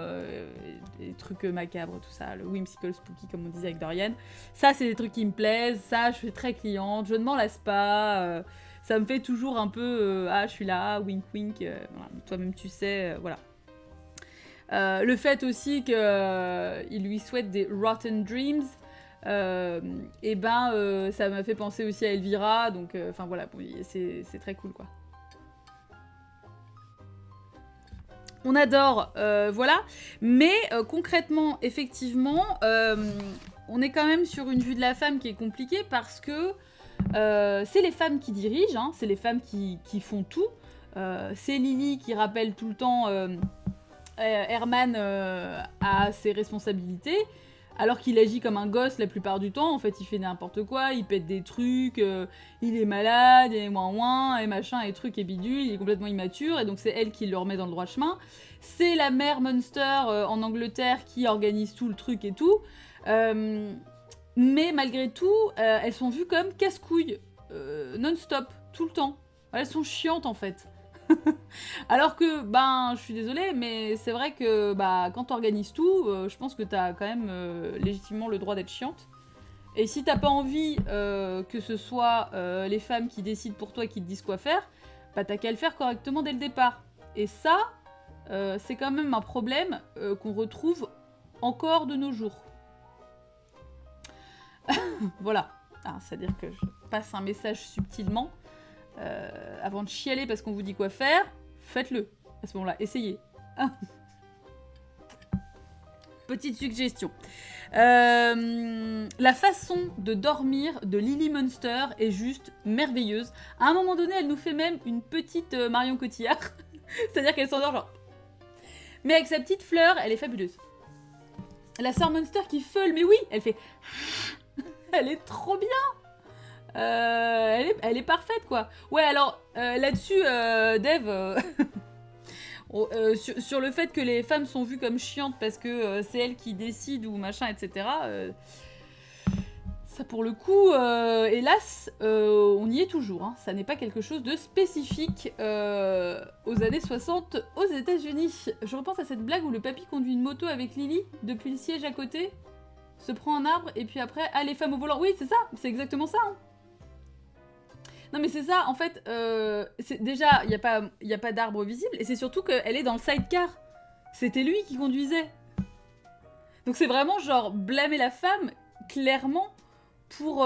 les trucs macabres, tout ça, le whimsical spooky comme on disait avec Dorian. Ça, c'est des trucs qui me plaisent. Ça, je suis très cliente. Je ne m'en lasse pas. Ça me fait toujours un peu ah, je suis là, wink wink. Voilà, toi-même, tu sais, voilà. Le fait aussi qu'il lui souhaite des rotten dreams. Et ben ça m'a fait penser aussi à Elvira, donc enfin voilà, bon, c'est très cool, quoi. On adore, voilà, mais concrètement, effectivement, on est quand même sur une vue de la femme qui est compliquée parce que c'est les femmes qui dirigent, hein, c'est les femmes qui font tout. C'est Lily qui rappelle tout le temps Herman à ses responsabilités. Alors qu'il agit comme un gosse la plupart du temps, en fait il fait n'importe quoi, il pète des trucs, il est malade, et ouin et machin, et trucs et bidule, il est complètement immature, et donc c'est elle qui le remet dans le droit chemin. C'est la mère Munster en Angleterre qui organise tout le truc et tout. Mais malgré tout, elles sont vues comme casse-couilles, non-stop, tout le temps. Elles sont chiantes en fait. Alors que, ben, je suis désolée, mais c'est vrai que bah, quand t'organises tout, je pense que t'as quand même légitimement le droit d'être chiante. Et si t'as pas envie que ce soit les femmes qui décident pour toi et qui te disent quoi faire, bah t'as qu'à le faire correctement dès le départ. Et ça, c'est quand même un problème qu'on retrouve encore de nos jours. Voilà. Ah, c'est-à-dire que je passe un message subtilement. avant de chialer parce qu'on vous dit quoi faire, faites-le. À ce moment-là, essayez. Petite suggestion. La façon de dormir de Lily Munster est juste merveilleuse. À un moment donné, elle nous fait même une petite Marion Cotillard. C'est-à-dire qu'elle s'endort genre... Mais avec sa petite fleur, elle est fabuleuse. La sœur Munster qui feule, mais oui, elle fait... Elle est trop bien. Elle est parfaite, quoi. Ouais, alors, là-dessus, Dave... sur le fait que les femmes sont vues comme chiantes parce que c'est elles qui décident ou machin, etc. Ça, pour le coup, hélas, on y est toujours. Hein. Ça n'est pas quelque chose de spécifique aux années 60 aux États-Unis. Je repense à cette blague où le papy conduit une moto avec Lily depuis le siège à côté, se prend un arbre et puis après, ah, les femmes au volant. Oui, c'est ça, c'est exactement ça. Hein. Non mais c'est ça, en fait, déjà, il n'y a pas d'arbre visible, et c'est surtout qu'elle est dans le sidecar. C'était lui qui conduisait. Donc c'est vraiment genre blâmer la femme, clairement, pour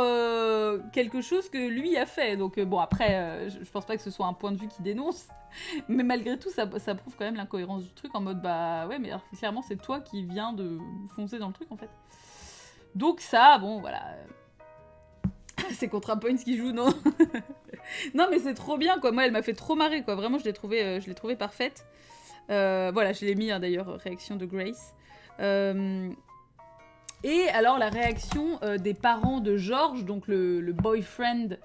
quelque chose que lui a fait. Donc bon, après, je pense pas que ce soit un point de vue qui dénonce, mais malgré tout, ça prouve quand même l'incohérence du truc, en mode, bah ouais, mais alors, clairement, c'est toi qui viens de foncer dans le truc, en fait. Donc ça, bon, voilà... C'est ContraPoints qui joue, non? Non, mais c'est trop bien, quoi. Moi, elle m'a fait trop marrer, quoi. Vraiment, je l'ai trouvée parfaite. Voilà, je l'ai mis, hein, d'ailleurs, réaction de Grace. Et alors, la réaction des parents de George, donc le boyfriend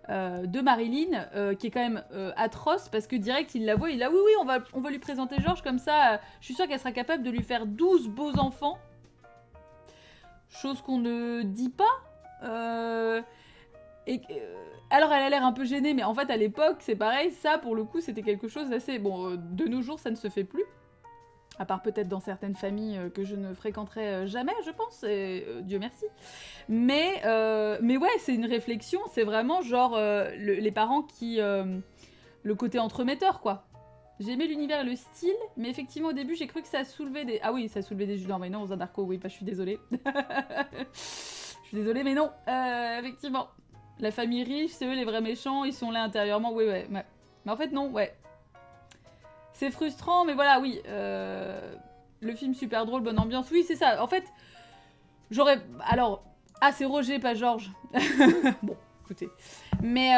de Marilyn, qui est quand même atroce, parce que direct, il la voit, il a, oui, on va lui présenter George, comme ça, je suis sûre qu'elle sera capable de lui faire 12 beaux enfants. Chose qu'on ne dit pas. Alors elle a l'air un peu gênée, mais en fait à l'époque c'est pareil, ça pour le coup c'était quelque chose d'assez... Bon, de nos jours ça ne se fait plus, à part peut-être dans certaines familles que je ne fréquenterai jamais, je pense, et Dieu merci. Mais ouais, c'est une réflexion, c'est vraiment genre les parents qui... le côté entremetteur, quoi. J'ai aimé l'univers et le style, mais effectivement au début j'ai cru que ça soulevait des... Ah oui, ça soulevait des jus. Non mais non, Zanarco, oui, je suis désolée. Je suis désolée, mais non, effectivement. La famille riche, c'est eux les vrais méchants, ils sont là intérieurement, oui, ouais. Mais en fait, non, ouais. C'est frustrant, mais voilà, oui. Le film super drôle, bonne ambiance, oui, c'est ça. En fait, j'aurais... Alors... Ah, c'est Roger, pas Georges. Bon, écoutez. Mais...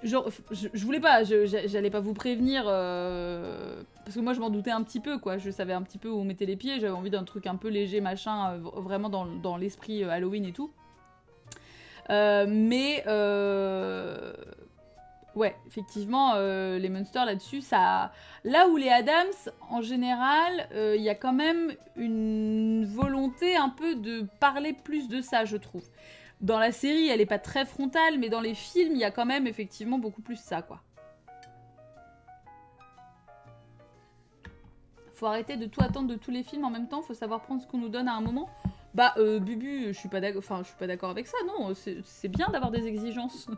je voulais pas, j'allais pas vous prévenir, parce que moi je m'en doutais un petit peu, quoi. Je savais un petit peu où on mettait les pieds, j'avais envie d'un truc un peu léger, machin, vraiment dans l'esprit Halloween et tout. Ouais, effectivement, les Munsters là-dessus, ça... Là où les Addams, en général, il y a quand même une volonté un peu de parler plus de ça, je trouve. Dans la série, elle est pas très frontale, mais dans les films, il y a quand même effectivement beaucoup plus ça, quoi. Faut arrêter de tout attendre de tous les films en même temps, faut savoir prendre ce qu'on nous donne à un moment. Bah, Bubu, je suis pas d'accord avec ça, non, c'est bien d'avoir des exigences.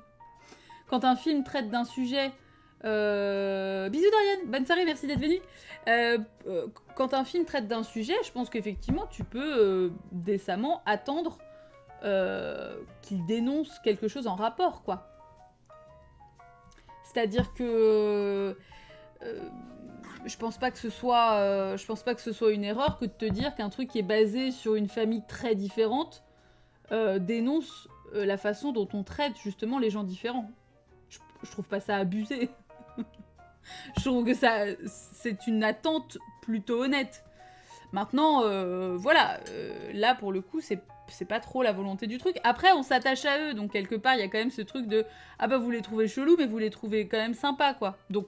Quand un film traite d'un sujet... Bisous Dorian, bonne soirée, merci d'être venu. Quand un film traite d'un sujet, je pense qu'effectivement, tu peux décemment attendre qu'il dénonce quelque chose en rapport, quoi. C'est-à-dire que... je pense pas que ce soit une erreur que de te dire qu'un truc qui est basé sur une famille très différente dénonce la façon dont on traite justement les gens différents. Je trouve pas ça abusé. Je trouve que c'est une attente plutôt honnête. Maintenant, voilà, là pour le coup, c'est pas trop la volonté du truc. Après, on s'attache à eux, donc quelque part, il y a quand même ce truc de ah bah vous les trouvez chelous, mais vous les trouvez quand même sympas, quoi. Donc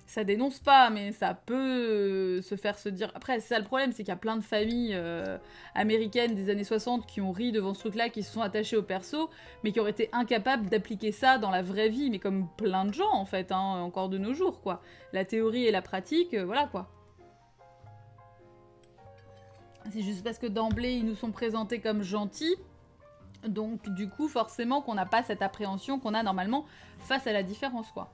ça dénonce pas, mais ça peut se faire se dire... Après, c'est ça le problème, c'est qu'il y a plein de familles américaines des années 60 qui ont ri devant ce truc-là, qui se sont attachées au perso, mais qui auraient été incapables d'appliquer ça dans la vraie vie, mais comme plein de gens, en fait, hein, encore de nos jours, quoi. La théorie et la pratique, voilà, quoi. C'est juste parce que d'emblée, ils nous sont présentés comme gentils, donc du coup, forcément, qu'on n'a pas cette appréhension qu'on a normalement face à la différence, quoi.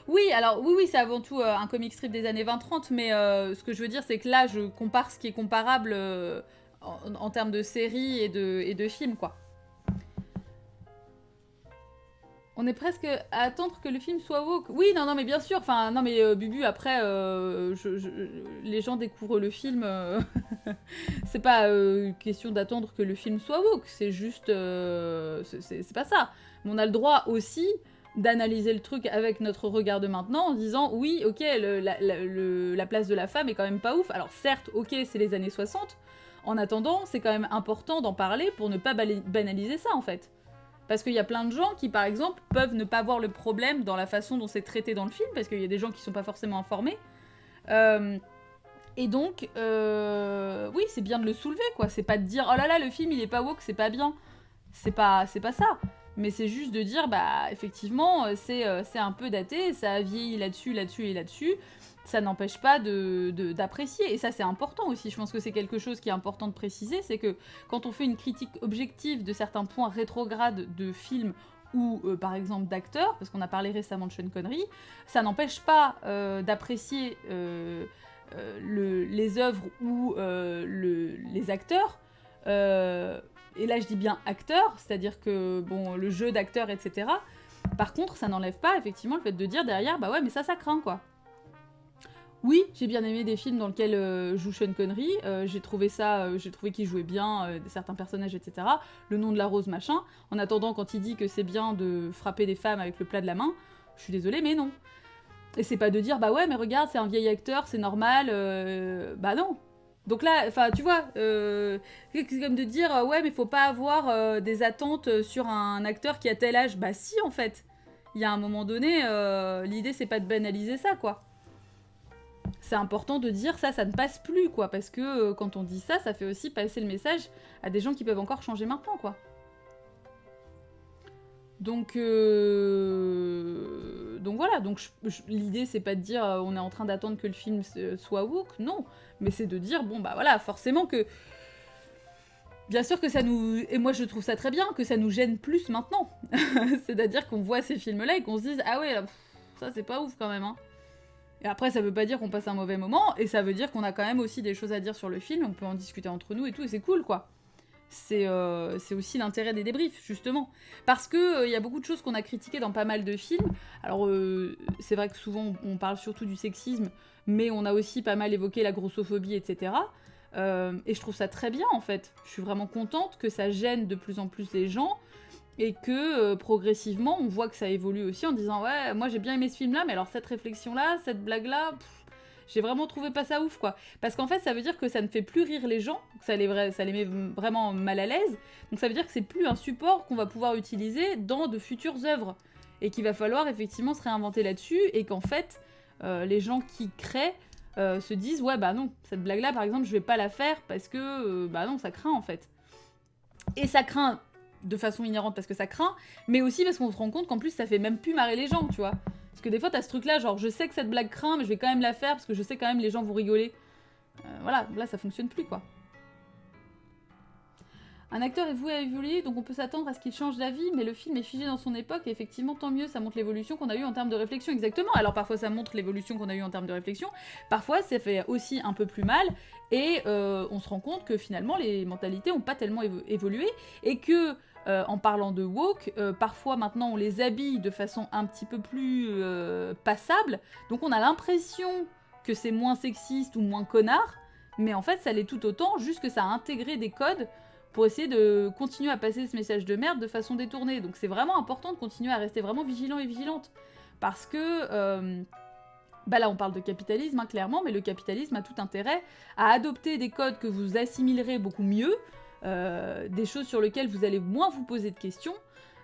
Oui, alors oui, c'est avant tout un comic strip des années 20-30, mais ce que je veux dire, c'est que là, je compare ce qui est comparable en termes de séries et de films, quoi. On est presque à attendre que le film soit woke. Oui, non, mais bien sûr. Enfin, non, mais Bubu, après, les gens découvrent le film. C'est pas question d'attendre que le film soit woke. C'est juste. C'est pas ça. Mais on a le droit aussi d'analyser le truc avec notre regard de maintenant en disant oui, ok, la place de la femme est quand même pas ouf. Alors, certes, ok, c'est les années 60. En attendant, c'est quand même important d'en parler pour ne pas banaliser ça, en fait. Parce qu'il y a plein de gens qui, par exemple, peuvent ne pas voir le problème dans la façon dont c'est traité dans le film, parce qu'il y a des gens qui sont pas forcément informés. Et donc, oui, c'est bien de le soulever, quoi. C'est pas de dire, oh là là, le film, il est pas woke, c'est pas bien. C'est pas ça. Mais c'est juste de dire, bah, effectivement, c'est un peu daté, ça a vieilli là-dessus et là-dessus. Ça n'empêche pas d'apprécier. Et ça, c'est important aussi. Je pense que c'est quelque chose qui est important de préciser, c'est que quand on fait une critique objective de certains points rétrogrades de films ou, par exemple, d'acteurs, parce qu'on a parlé récemment de Sean Connery, ça n'empêche pas d'apprécier les œuvres ou les acteurs. Et là, je dis bien acteurs, c'est-à-dire que, bon, le jeu d'acteurs, etc. Par contre, ça n'enlève pas, effectivement, le fait de dire derrière, bah ouais, mais ça craint, quoi. Oui, j'ai bien aimé des films dans lesquels joue Sean Connery. J'ai trouvé qu'il jouait bien certains personnages, etc. Le nom de la rose, machin. En attendant, quand il dit que c'est bien de frapper des femmes avec le plat de la main, je suis désolée, mais non. Et c'est pas de dire, bah ouais, mais regarde, c'est un vieil acteur, c'est normal. Bah non. Donc là, enfin, tu vois, c'est comme de dire, ouais, mais faut pas avoir des attentes sur un acteur qui a tel âge. Bah si, en fait. Il y a un moment donné, l'idée, c'est pas de banaliser ça, quoi. C'est important de dire ça ne passe plus, quoi, parce que quand on dit ça, ça fait aussi passer le message à des gens qui peuvent encore changer maintenant, quoi. Donc voilà, donc l'idée c'est pas de dire on est en train d'attendre que le film soit woke, non, mais c'est de dire bon bah voilà, forcément que bien sûr que ça nous, et moi je trouve ça très bien que ça nous gêne plus maintenant, c'est-à-dire qu'on voit ces films-là et qu'on se dise ah ouais là, ça c'est pas ouf quand même hein. Et après ça veut pas dire qu'on passe un mauvais moment et ça veut dire qu'on a quand même aussi des choses à dire sur le film, on peut en discuter entre nous et tout et c'est cool quoi. C'est aussi l'intérêt des débriefs, justement. Parce que y a beaucoup de choses qu'on a critiquées dans pas mal de films. Alors, c'est vrai que souvent, on parle surtout du sexisme, mais on a aussi pas mal évoqué la grossophobie, etc. Et je trouve ça très bien, en fait. Je suis vraiment contente que ça gêne de plus en plus les gens, et que, progressivement, on voit que ça évolue aussi en disant « Ouais, moi j'ai bien aimé ce film-là, mais alors cette réflexion-là, cette blague-là... » J'ai vraiment trouvé pas ça ouf, quoi. Parce qu'en fait, ça veut dire que ça ne fait plus rire les gens, ça les met vraiment mal à l'aise. Donc ça veut dire que c'est plus un support qu'on va pouvoir utiliser dans de futures œuvres. Et qu'il va falloir effectivement se réinventer là-dessus, et qu'en fait, les gens qui créent se disent « Ouais, bah non, cette blague-là, par exemple, je vais pas la faire parce que, bah non, ça craint, en fait. » Et ça craint de façon inhérente parce que ça craint, mais aussi parce qu'on se rend compte qu'en plus, ça fait même plus marrer les gens, tu vois. Parce que des fois, t'as ce truc-là, genre, je sais que cette blague craint, mais je vais quand même la faire, parce que je sais quand même les gens vont rigoler. Voilà, là, ça fonctionne plus, quoi. Un acteur est voué à évoluer, donc on peut s'attendre à ce qu'il change d'avis, mais le film est figé dans son époque, et effectivement, tant mieux, ça montre l'évolution qu'on a eue en termes de réflexion, exactement. Alors parfois, ça montre l'évolution qu'on a eue en termes de réflexion, parfois, ça fait aussi un peu plus mal, et on se rend compte que finalement, les mentalités n'ont pas tellement évolué, et que... en parlant de woke, parfois maintenant on les habille de façon un petit peu plus passable, donc on a l'impression que c'est moins sexiste ou moins connard, mais en fait ça l'est tout autant, juste que ça a intégré des codes pour essayer de continuer à passer ce message de merde de façon détournée. Donc c'est vraiment important de continuer à rester vraiment vigilant et vigilante, parce que... bah là on parle de capitalisme hein, clairement, mais le capitalisme a tout intérêt à adopter des codes que vous assimilerez beaucoup mieux, des choses sur lesquelles vous allez moins vous poser de questions,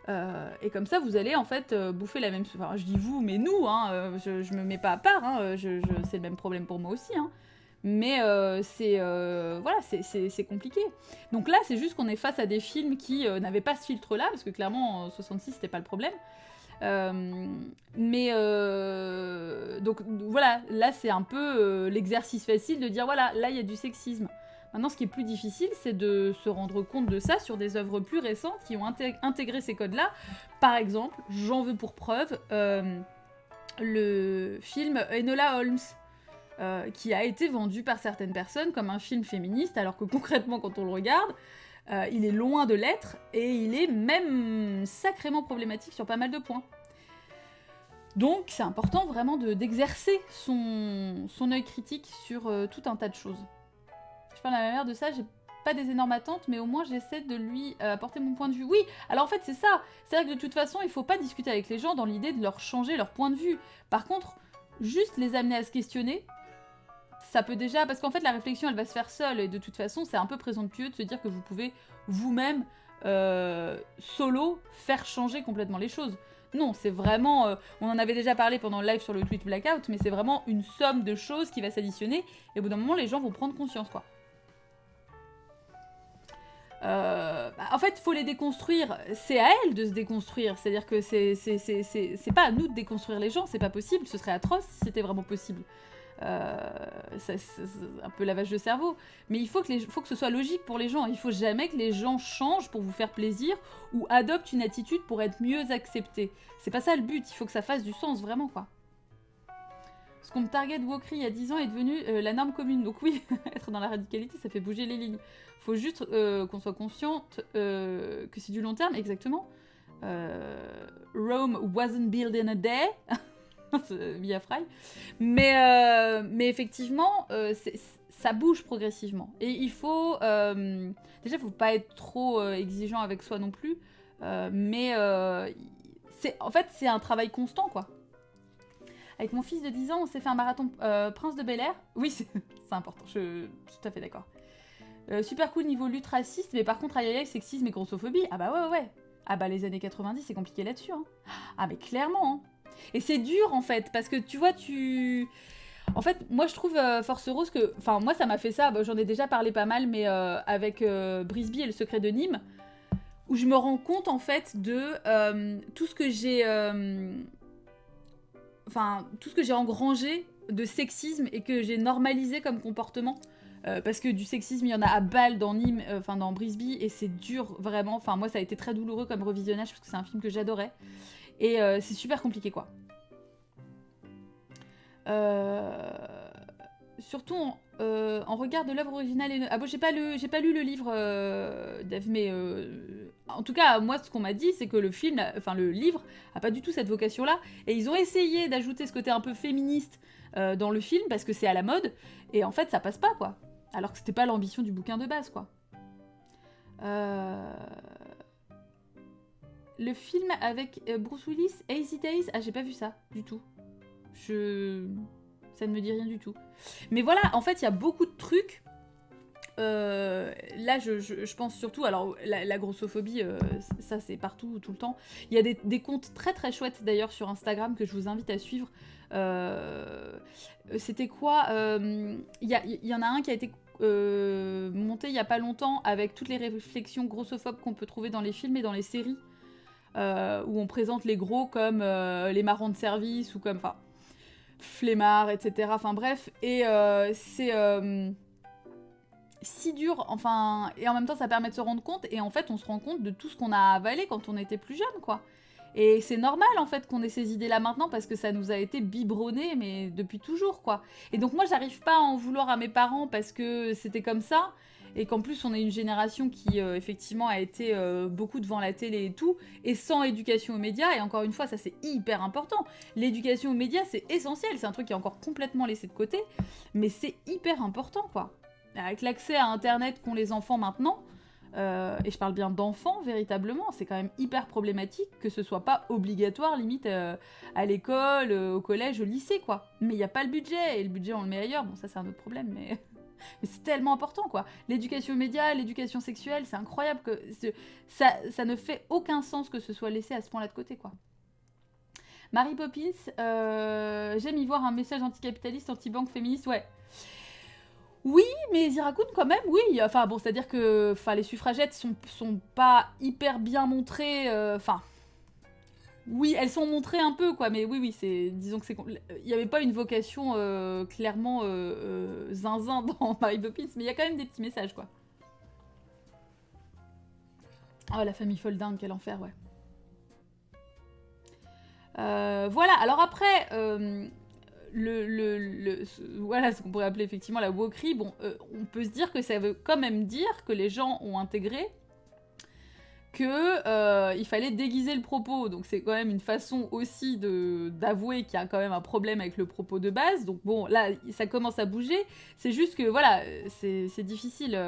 et comme ça vous allez en fait bouffer la même... Enfin je dis vous, mais nous, hein, je me mets pas à part, hein, c'est le même problème pour moi aussi, hein. Mais voilà, c'est compliqué. Donc là c'est juste qu'on est face à des films qui n'avaient pas ce filtre-là, parce que clairement en 66 c'était pas le problème. Donc voilà, là c'est un peu l'exercice facile de dire voilà, là il y a du sexisme. Maintenant, ce qui est plus difficile, c'est de se rendre compte de ça sur des œuvres plus récentes qui ont intégré ces codes-là. Par exemple, j'en veux pour preuve le film Enola Holmes, qui a été vendu par certaines personnes comme un film féministe, alors que concrètement, quand on le regarde, Il est loin de l'être, et il est même sacrément problématique sur pas mal de points. Donc c'est important vraiment d'exercer son œil critique sur tout un tas de choses. Je parle à ma mère de ça, j'ai pas des énormes attentes, mais au moins j'essaie de lui apporter mon point de vue. Oui, alors en fait c'est ça, c'est-à-dire que de toute façon il faut pas discuter avec les gens dans l'idée de leur changer leur point de vue. Par contre, juste les amener à se questionner, ça peut déjà... Parce qu'en fait la réflexion elle va se faire seule, et de toute façon c'est un peu présomptueux de se dire que vous pouvez vous-même, solo, faire changer complètement les choses. Non, c'est vraiment... on en avait déjà parlé pendant le live sur le tweet Blackout, mais c'est vraiment une somme de choses qui va s'additionner, et au bout d'un moment les gens vont prendre conscience, quoi. En fait, il faut les déconstruire. C'est à elles de se déconstruire. C'est-à-dire que c'est pas à nous de déconstruire les gens. C'est pas possible. Ce serait atroce si c'était vraiment possible. C'est un peu lavage de cerveau. Mais il faut que ce soit logique pour les gens. Il faut jamais que les gens changent pour vous faire plaisir ou adoptent une attitude pour être mieux acceptés. C'est pas ça le but. Il faut que ça fasse du sens, vraiment, quoi. Ce qu'on me target Wokri il y a 10 ans est devenu la norme commune. Donc oui, être dans la radicalité, ça fait bouger les lignes. Faut juste qu'on soit consciente que c'est du long terme, exactement. Rome wasn't built in a day, via Fry. Mais effectivement, ça bouge progressivement. Et il faut... déjà, il faut pas être trop exigeant avec soi non plus. En fait, c'est un travail constant, quoi. Avec mon fils de 10 ans, on s'est fait un marathon Prince de Bel-Air. Oui, c'est important, je suis tout à fait d'accord. Super cool niveau lutte raciste, mais par contre, aïe aïe aïe, sexisme et grossophobie. Ah bah ouais. Ah bah les années 90, c'est compliqué là-dessus. Hein. Ah mais clairement. Hein. Et c'est dur en fait, parce que tu vois, En fait, moi je trouve Force Rose que... Enfin, moi ça m'a fait ça, j'en ai déjà parlé pas mal, mais avec Brisby et le secret de Nîmes, où je me rends compte en fait de tout ce que j'ai... tout ce que j'ai engrangé de sexisme et que j'ai normalisé comme comportement. Parce que du sexisme, il y en a à balle dans Nîmes, dans Brisby, et c'est dur, vraiment. Enfin, moi, ça a été très douloureux comme revisionnage, parce que c'est un film que j'adorais. Et c'est super compliqué, quoi. Surtout en regard de l'œuvre originale. Ah bon, j'ai pas lu le livre, Dave, mais en tout cas, moi, ce qu'on m'a dit, c'est que le livre, a pas du tout cette vocation-là. Et ils ont essayé d'ajouter ce côté un peu féministe dans le film, parce que c'est à la mode, et en fait, ça passe pas, quoi. Alors que c'était pas l'ambition du bouquin de base, quoi. Le film avec Bruce Willis, Easy Days, ah j'ai pas vu ça, du tout. Ça ne me dit rien du tout. Mais voilà, en fait, il y a beaucoup de trucs. Là, je pense surtout... Alors, la grossophobie, ça, c'est partout, tout le temps. Il y a des comptes très très chouettes, d'ailleurs, sur Instagram, que je vous invite à suivre. C'était quoi Il y en a un qui a été monté il y a pas longtemps, avec toutes les réflexions grossophobes qu'on peut trouver dans les films et dans les séries, où on présente les gros comme les marrons de service, ou comme... Enfin, flemmards, etc. Enfin, bref. Et c'est... si dur, enfin, et en même temps ça permet de se rendre compte, et en fait on se rend compte de tout ce qu'on a avalé quand on était plus jeune, quoi. Et c'est normal en fait qu'on ait ces idées-là maintenant, parce que ça nous a été biberonné, mais depuis toujours, quoi. Et donc moi j'arrive pas à en vouloir à mes parents parce que c'était comme ça, et qu'en plus on est une génération qui effectivement a été beaucoup devant la télé et tout, et sans éducation aux médias, et encore une fois ça c'est hyper important. L'éducation aux médias c'est essentiel, c'est un truc qui est encore complètement laissé de côté, mais c'est hyper important, quoi. Avec l'accès à Internet qu'ont les enfants maintenant, et je parle bien d'enfants véritablement, c'est quand même hyper problématique que ce soit pas obligatoire limite à l'école, au collège, au lycée, quoi. Mais il n'y a pas le budget, et le budget on le met ailleurs, bon ça c'est un autre problème, mais c'est tellement important, quoi. L'éducation aux médias, l'éducation sexuelle, c'est incroyable que ça ne fait aucun sens que ce soit laissé à ce point-là de côté, quoi. Marie Poppins, j'aime y voir un message anticapitaliste, anti-banque, féministe, ouais. Oui, mais Zirakoun, quand même, oui. Enfin, bon, c'est-à-dire que les suffragettes sont pas hyper bien montrées. Oui, elles sont montrées un peu, quoi, mais oui, disons que c'est... Il n'y avait pas une vocation clairement zinzin dans Mary Poppins, mais il y a quand même des petits messages, quoi. Oh, la famille Folding, quel enfer, ouais. Voilà, alors après... voilà ce qu'on pourrait appeler effectivement la wokerie, bon, on peut se dire que ça veut quand même dire que les gens ont intégré que il fallait déguiser le propos, donc c'est quand même une façon aussi d'avouer qu'il y a quand même un problème avec le propos de base, donc bon, là, ça commence à bouger, c'est juste que, voilà, c'est difficile,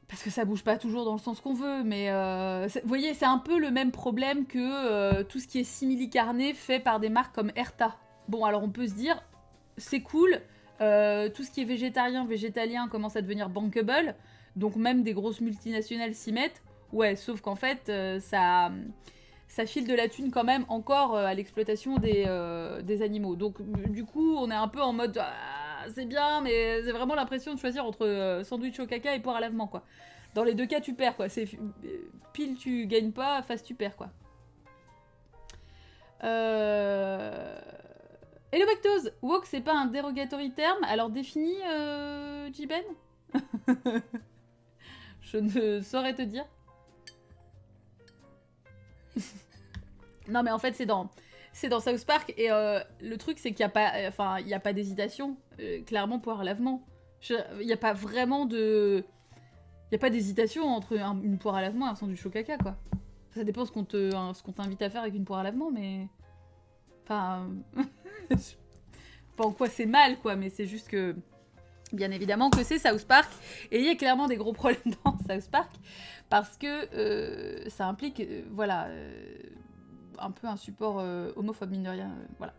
parce que ça bouge pas toujours dans le sens qu'on veut, mais vous voyez, c'est un peu le même problème que tout ce qui est simili-carné fait par des marques comme Erta. Bon, alors on peut se dire, c'est cool, tout ce qui est végétarien, végétalien commence à devenir bankable, donc même des grosses multinationales s'y mettent, ouais, sauf qu'en fait, ça file de la thune quand même encore à l'exploitation des animaux. Donc du coup, on est un peu en mode, ah, c'est bien, mais j'ai vraiment l'impression de choisir entre sandwich au caca et poire à lavement, quoi. Dans les deux cas, tu perds, quoi. C'est pile tu gagnes pas, face tu perds, quoi. Hello Bactose, woke c'est pas un dérogatory terme, alors défini, Jiben. Je ne saurais te dire. Non mais en fait c'est dans South Park et le truc c'est qu'il y a pas, enfin il y a pas d'hésitation. Clairement poire à lavement. Il y a pas vraiment de, il y a pas d'hésitation entre une poire à lavement et un sandwich au caca, quoi. Ça dépend ce qu'on t'invite à faire avec une poire à lavement, mais enfin pas en quoi c'est mal, quoi, mais c'est juste que bien évidemment que c'est South Park et il y a clairement des gros problèmes dans South Park parce que ça implique voilà un peu un support homophobe, mine de rien, voilà.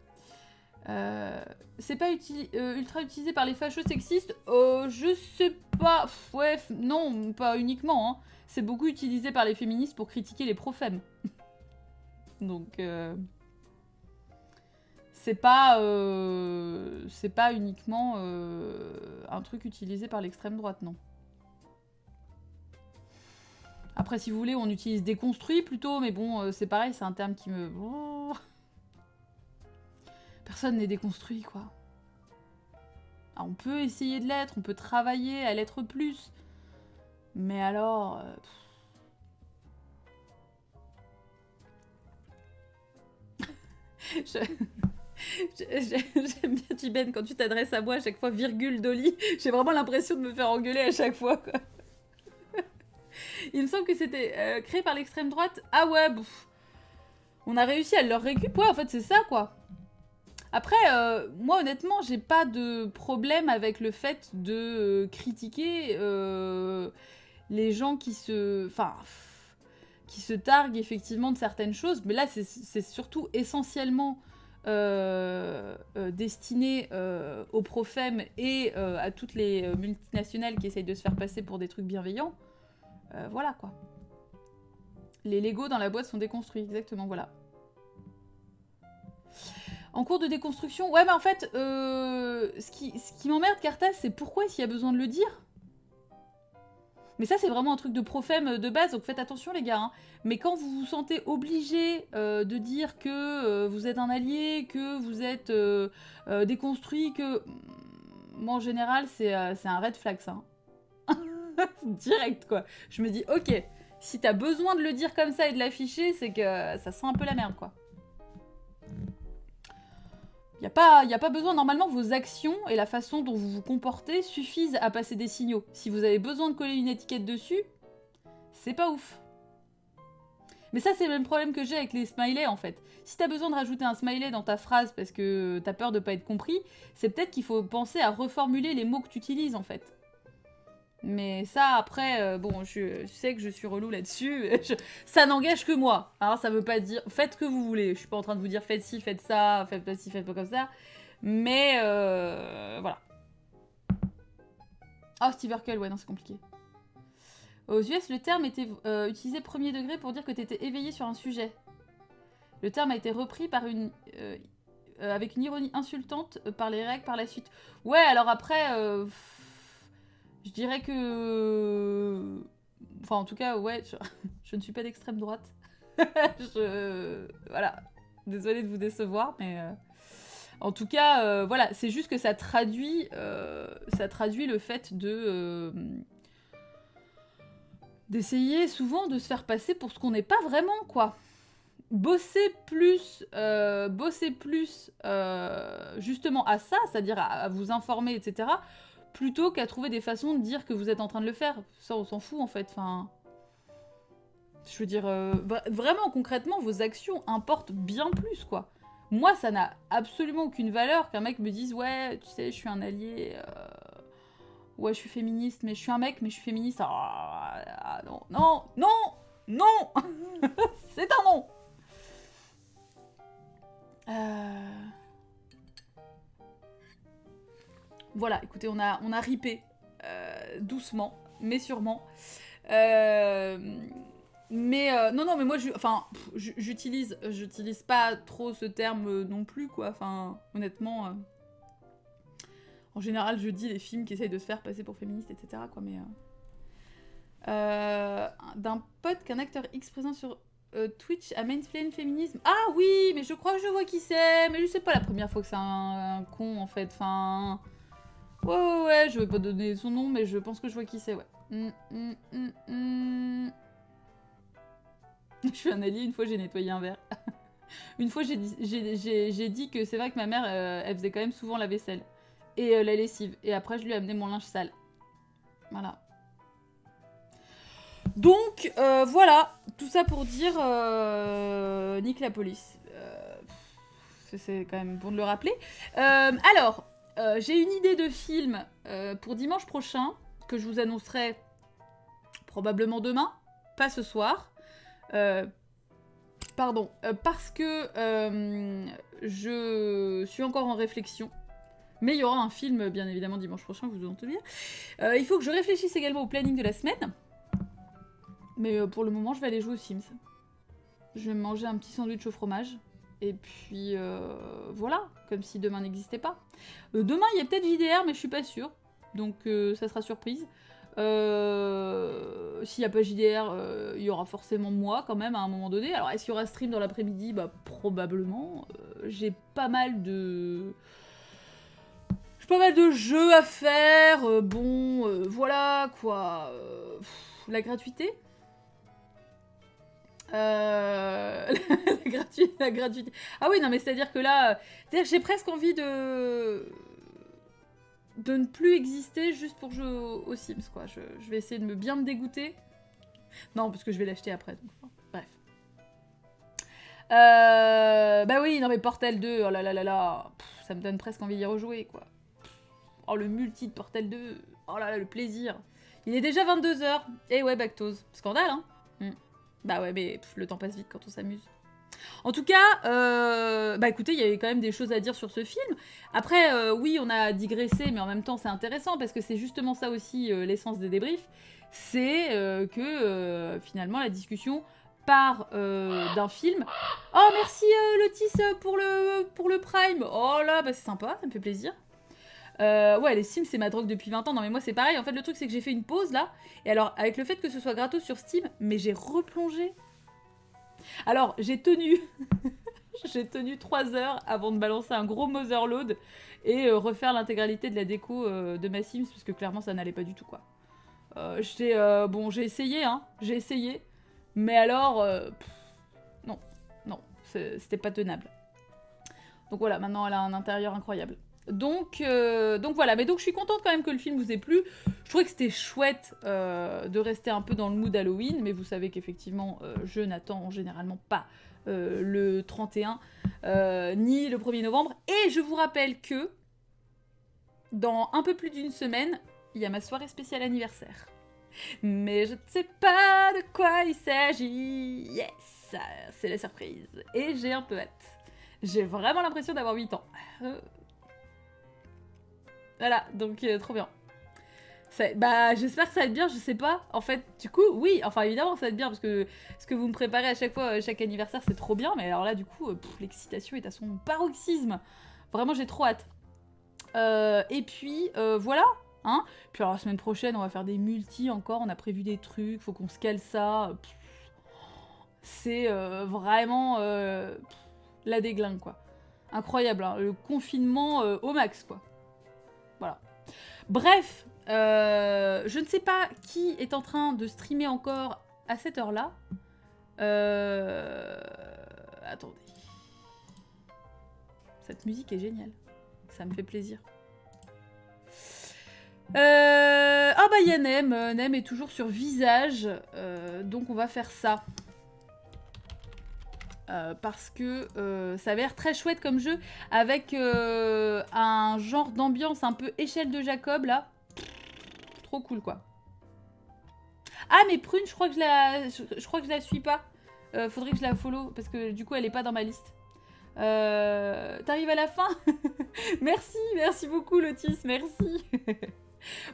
C'est pas ultra utilisé par les fachos sexistes, je sais pas, ouais, non, pas uniquement, hein. C'est beaucoup utilisé par les féministes pour critiquer les profèmes. Donc, c'est pas uniquement un truc utilisé par l'extrême droite, non. Après, si vous voulez, on utilise déconstruit plutôt, mais bon, c'est pareil, c'est un terme qui me... Personne n'est déconstruit, quoi. Alors, on peut essayer de l'être, on peut travailler à l'être plus. Mais alors... J'aime bien Jiben quand tu t'adresses à moi à chaque fois, virgule Dolly. J'ai vraiment l'impression de me faire engueuler à chaque fois, quoi. Il me semble que c'était créé par l'extrême droite. Ah ouais, bouf. On a réussi à leur récupérer, en fait, c'est ça, quoi. Après, moi, honnêtement, j'ai pas de problème avec le fait de critiquer les gens qui se... Enfin, qui se targuent effectivement de certaines choses. Mais là, c'est surtout essentiellement destiné aux profèmes et à toutes les multinationales qui essayent de se faire passer pour des trucs bienveillants. Voilà, quoi. Les Legos dans la boîte sont déconstruits, exactement, voilà. En cours de déconstruction, ouais, mais en fait, ce qui m'emmerde, Cartas, c'est pourquoi s'il y a besoin de le dire. Mais ça, c'est vraiment un truc de profème de base, donc faites attention, les gars. Hein. Mais quand vous vous sentez obligé de dire que vous êtes un allié, que vous êtes déconstruit, que... Moi, en général, c'est un red flag, ça. Direct, quoi. Je me dis, ok, si t'as besoin de le dire comme ça et de l'afficher, c'est que ça sent un peu la merde, quoi. Y a pas besoin, normalement, vos actions et la façon dont vous vous comportez suffisent à passer des signaux. Si vous avez besoin de coller une étiquette dessus, c'est pas ouf. Mais ça, c'est le même problème que j'ai avec les smileys, en fait. Si t'as besoin de rajouter un smiley dans ta phrase parce que t'as peur de pas être compris, c'est peut-être qu'il faut penser à reformuler les mots que tu utilises, en fait. Mais ça, après, bon, je sais que je suis relou là-dessus. Ça n'engage que moi. Alors, ça veut pas dire... Faites ce que vous voulez. Je suis pas en train de vous dire faites ci, faites ça, faites pas ci, faites pas comme ça. Mais, voilà. Oh, Steve Urkel, ouais, non, c'est compliqué. Aux US, le terme était utilisé premier degré pour dire que t'étais éveillé sur un sujet. Le terme a été repris par avec une ironie insultante par les règles par la suite. Ouais, alors après... je dirais que... Enfin, en tout cas, ouais, je ne suis pas d'extrême droite. Voilà. Désolée de vous décevoir, mais... En tout cas, voilà, c'est juste que ça traduit le fait de... d'essayer souvent de se faire passer pour ce qu'on n'est pas vraiment, quoi. bosser plus, justement à ça, c'est-à-dire à vous informer, etc., plutôt qu'à trouver des façons de dire que vous êtes en train de le faire. Ça, on s'en fout, en fait. Enfin, je veux dire, vraiment, concrètement, vos actions importent bien plus, quoi. Moi, ça n'a absolument aucune valeur qu'un mec me dise « Ouais, tu sais, je suis un allié... ouais, je suis féministe, mais je suis un mec, mais je suis féministe. » Ah, non, non, non, non. C'est un non. Voilà, écoutez, on a ripé doucement, mais sûrement. Non, mais moi, j'utilise pas trop ce terme non plus, quoi. Enfin, honnêtement, en général, je dis les films qui essayent de se faire passer pour féministes, etc., quoi, mais... d'un pote qu'un acteur X présent sur Twitch a mansplain féminisme. Ah oui, mais je crois que je vois qui c'est, mais je sais pas la première fois que c'est un con, en fait, enfin... Ouais, je vais pas donner son nom, mais je pense que je vois qui c'est, ouais. Je suis un allié, une fois j'ai nettoyé un verre. Une fois j'ai dit que c'est vrai que ma mère, elle faisait quand même souvent la vaisselle. Et la lessive. Et après je lui ai amené mon linge sale. Voilà. Donc, voilà. Tout ça pour dire... nique la police. C'est quand même bon de le rappeler. Alors... j'ai une idée de film pour dimanche prochain, que je vous annoncerai probablement demain, pas ce soir. Parce que je suis encore en réflexion. Mais il y aura un film, bien évidemment, dimanche prochain, vous vous en souvenez. Il faut que je réfléchisse également au planning de la semaine. Mais pour le moment, je vais aller jouer aux Sims. Je vais me manger un petit sandwich au fromage. Et puis, voilà, comme si demain n'existait pas. Demain, il y a peut-être JDR, mais je suis pas sûre. Donc, ça sera surprise. S'il n'y a pas JDR, il y aura forcément moi, quand même, à un moment donné. Alors, est-ce qu'il y aura stream dans l'après-midi? Bah, probablement. J'ai pas mal de... J'ai pas mal de jeux à faire. Voilà, quoi. La gratuité. La gratuité. Ah oui, non, mais c'est-à-dire que là... C'est-à-dire que j'ai presque envie de ne plus exister juste pour jouer aux Sims, quoi. Je vais essayer de bien me dégoûter. Non, parce que je vais l'acheter après, donc... Bref. Bah oui, non mais Portal 2, oh là là là là... ça me donne presque envie d'y rejouer, quoi. Oh, le multi de Portal 2, oh là là, le plaisir. Il est déjà 22h. Et ouais, Bactose. Scandale, hein. Bah ouais, mais le temps passe vite quand on s'amuse. En tout cas, bah écoutez, il y avait quand même des choses à dire sur ce film. Après, oui, on a digressé, mais en même temps, c'est intéressant, parce que c'est justement ça aussi l'essence des débriefs. C'est que, finalement, la discussion part d'un film. Oh, merci Lotis pour le Prime. Oh là, bah c'est sympa, ça me fait plaisir. Ouais, les Sims, c'est ma drogue depuis 20 ans. Non, mais moi, c'est pareil. En fait, le truc, c'est que j'ai fait une pause, là. Et alors, avec le fait que ce soit gratos sur Steam, mais j'ai replongé. Alors, j'ai tenu... j'ai tenu 3 heures avant de balancer un gros Motherload et refaire l'intégralité de la déco de ma Sims, parce que clairement, ça n'allait pas du tout, quoi. Bon, j'ai essayé, hein. J'ai essayé. Mais alors... non. C'était pas tenable. Donc voilà, maintenant, elle a un intérieur incroyable. Donc voilà, mais donc je suis contente quand même que le film vous ait plu. Je trouvais que c'était chouette de rester un peu dans le mood Halloween, mais vous savez qu'effectivement, je n'attends généralement pas le 31 ni le 1er novembre. Et je vous rappelle que dans un peu plus d'une semaine, il y a ma soirée spéciale anniversaire. Mais je ne sais pas de quoi il s'agit. Yes, c'est la surprise. Et j'ai un peu hâte. J'ai vraiment l'impression d'avoir 8 ans. Voilà, donc trop bien. Bah, j'espère que ça va être bien, je sais pas. En fait, du coup, oui, enfin évidemment ça va être bien, parce que ce que vous me préparez à chaque fois, chaque anniversaire, c'est trop bien. Mais alors là, du coup, l'excitation est à son paroxysme. Vraiment, j'ai trop hâte. Et puis, voilà. Hein. Puis alors, la semaine prochaine, on va faire des multis encore. On a prévu des trucs, faut qu'on se cale ça. C'est vraiment la déglingue, quoi. Incroyable, hein. Le confinement au max, quoi. Voilà. Bref, je ne sais pas qui est en train de streamer encore à cette heure-là. Attendez. Cette musique est géniale. Ça me fait plaisir. Ah bah il y a Nem. Nem est toujours sur visage. Donc on va faire ça. Parce que ça a l'air très chouette comme jeu. Avec un genre d'ambiance un peu échelle de Jacob là. Trop cool quoi. Ah mais Prune, je crois que je la suis pas. Faudrait que je la follow parce que du coup elle est pas dans ma liste. T'arrives à la fin. Merci beaucoup Lotis, merci.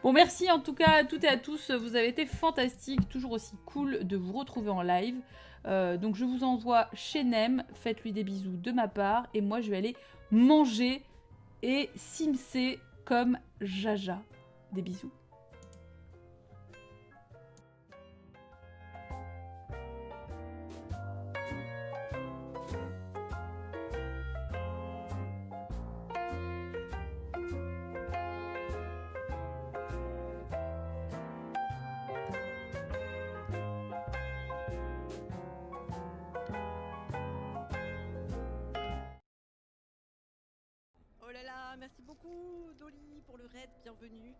Bon, merci en tout cas à toutes et à tous, vous avez été fantastiques, toujours aussi cool de vous retrouver en live. Donc je vous envoie chez Nem, faites-lui des bisous de ma part, et moi je vais aller manger et simser comme Jaja. Des bisous. Oh là là, merci beaucoup Dolly pour le raid, bienvenue.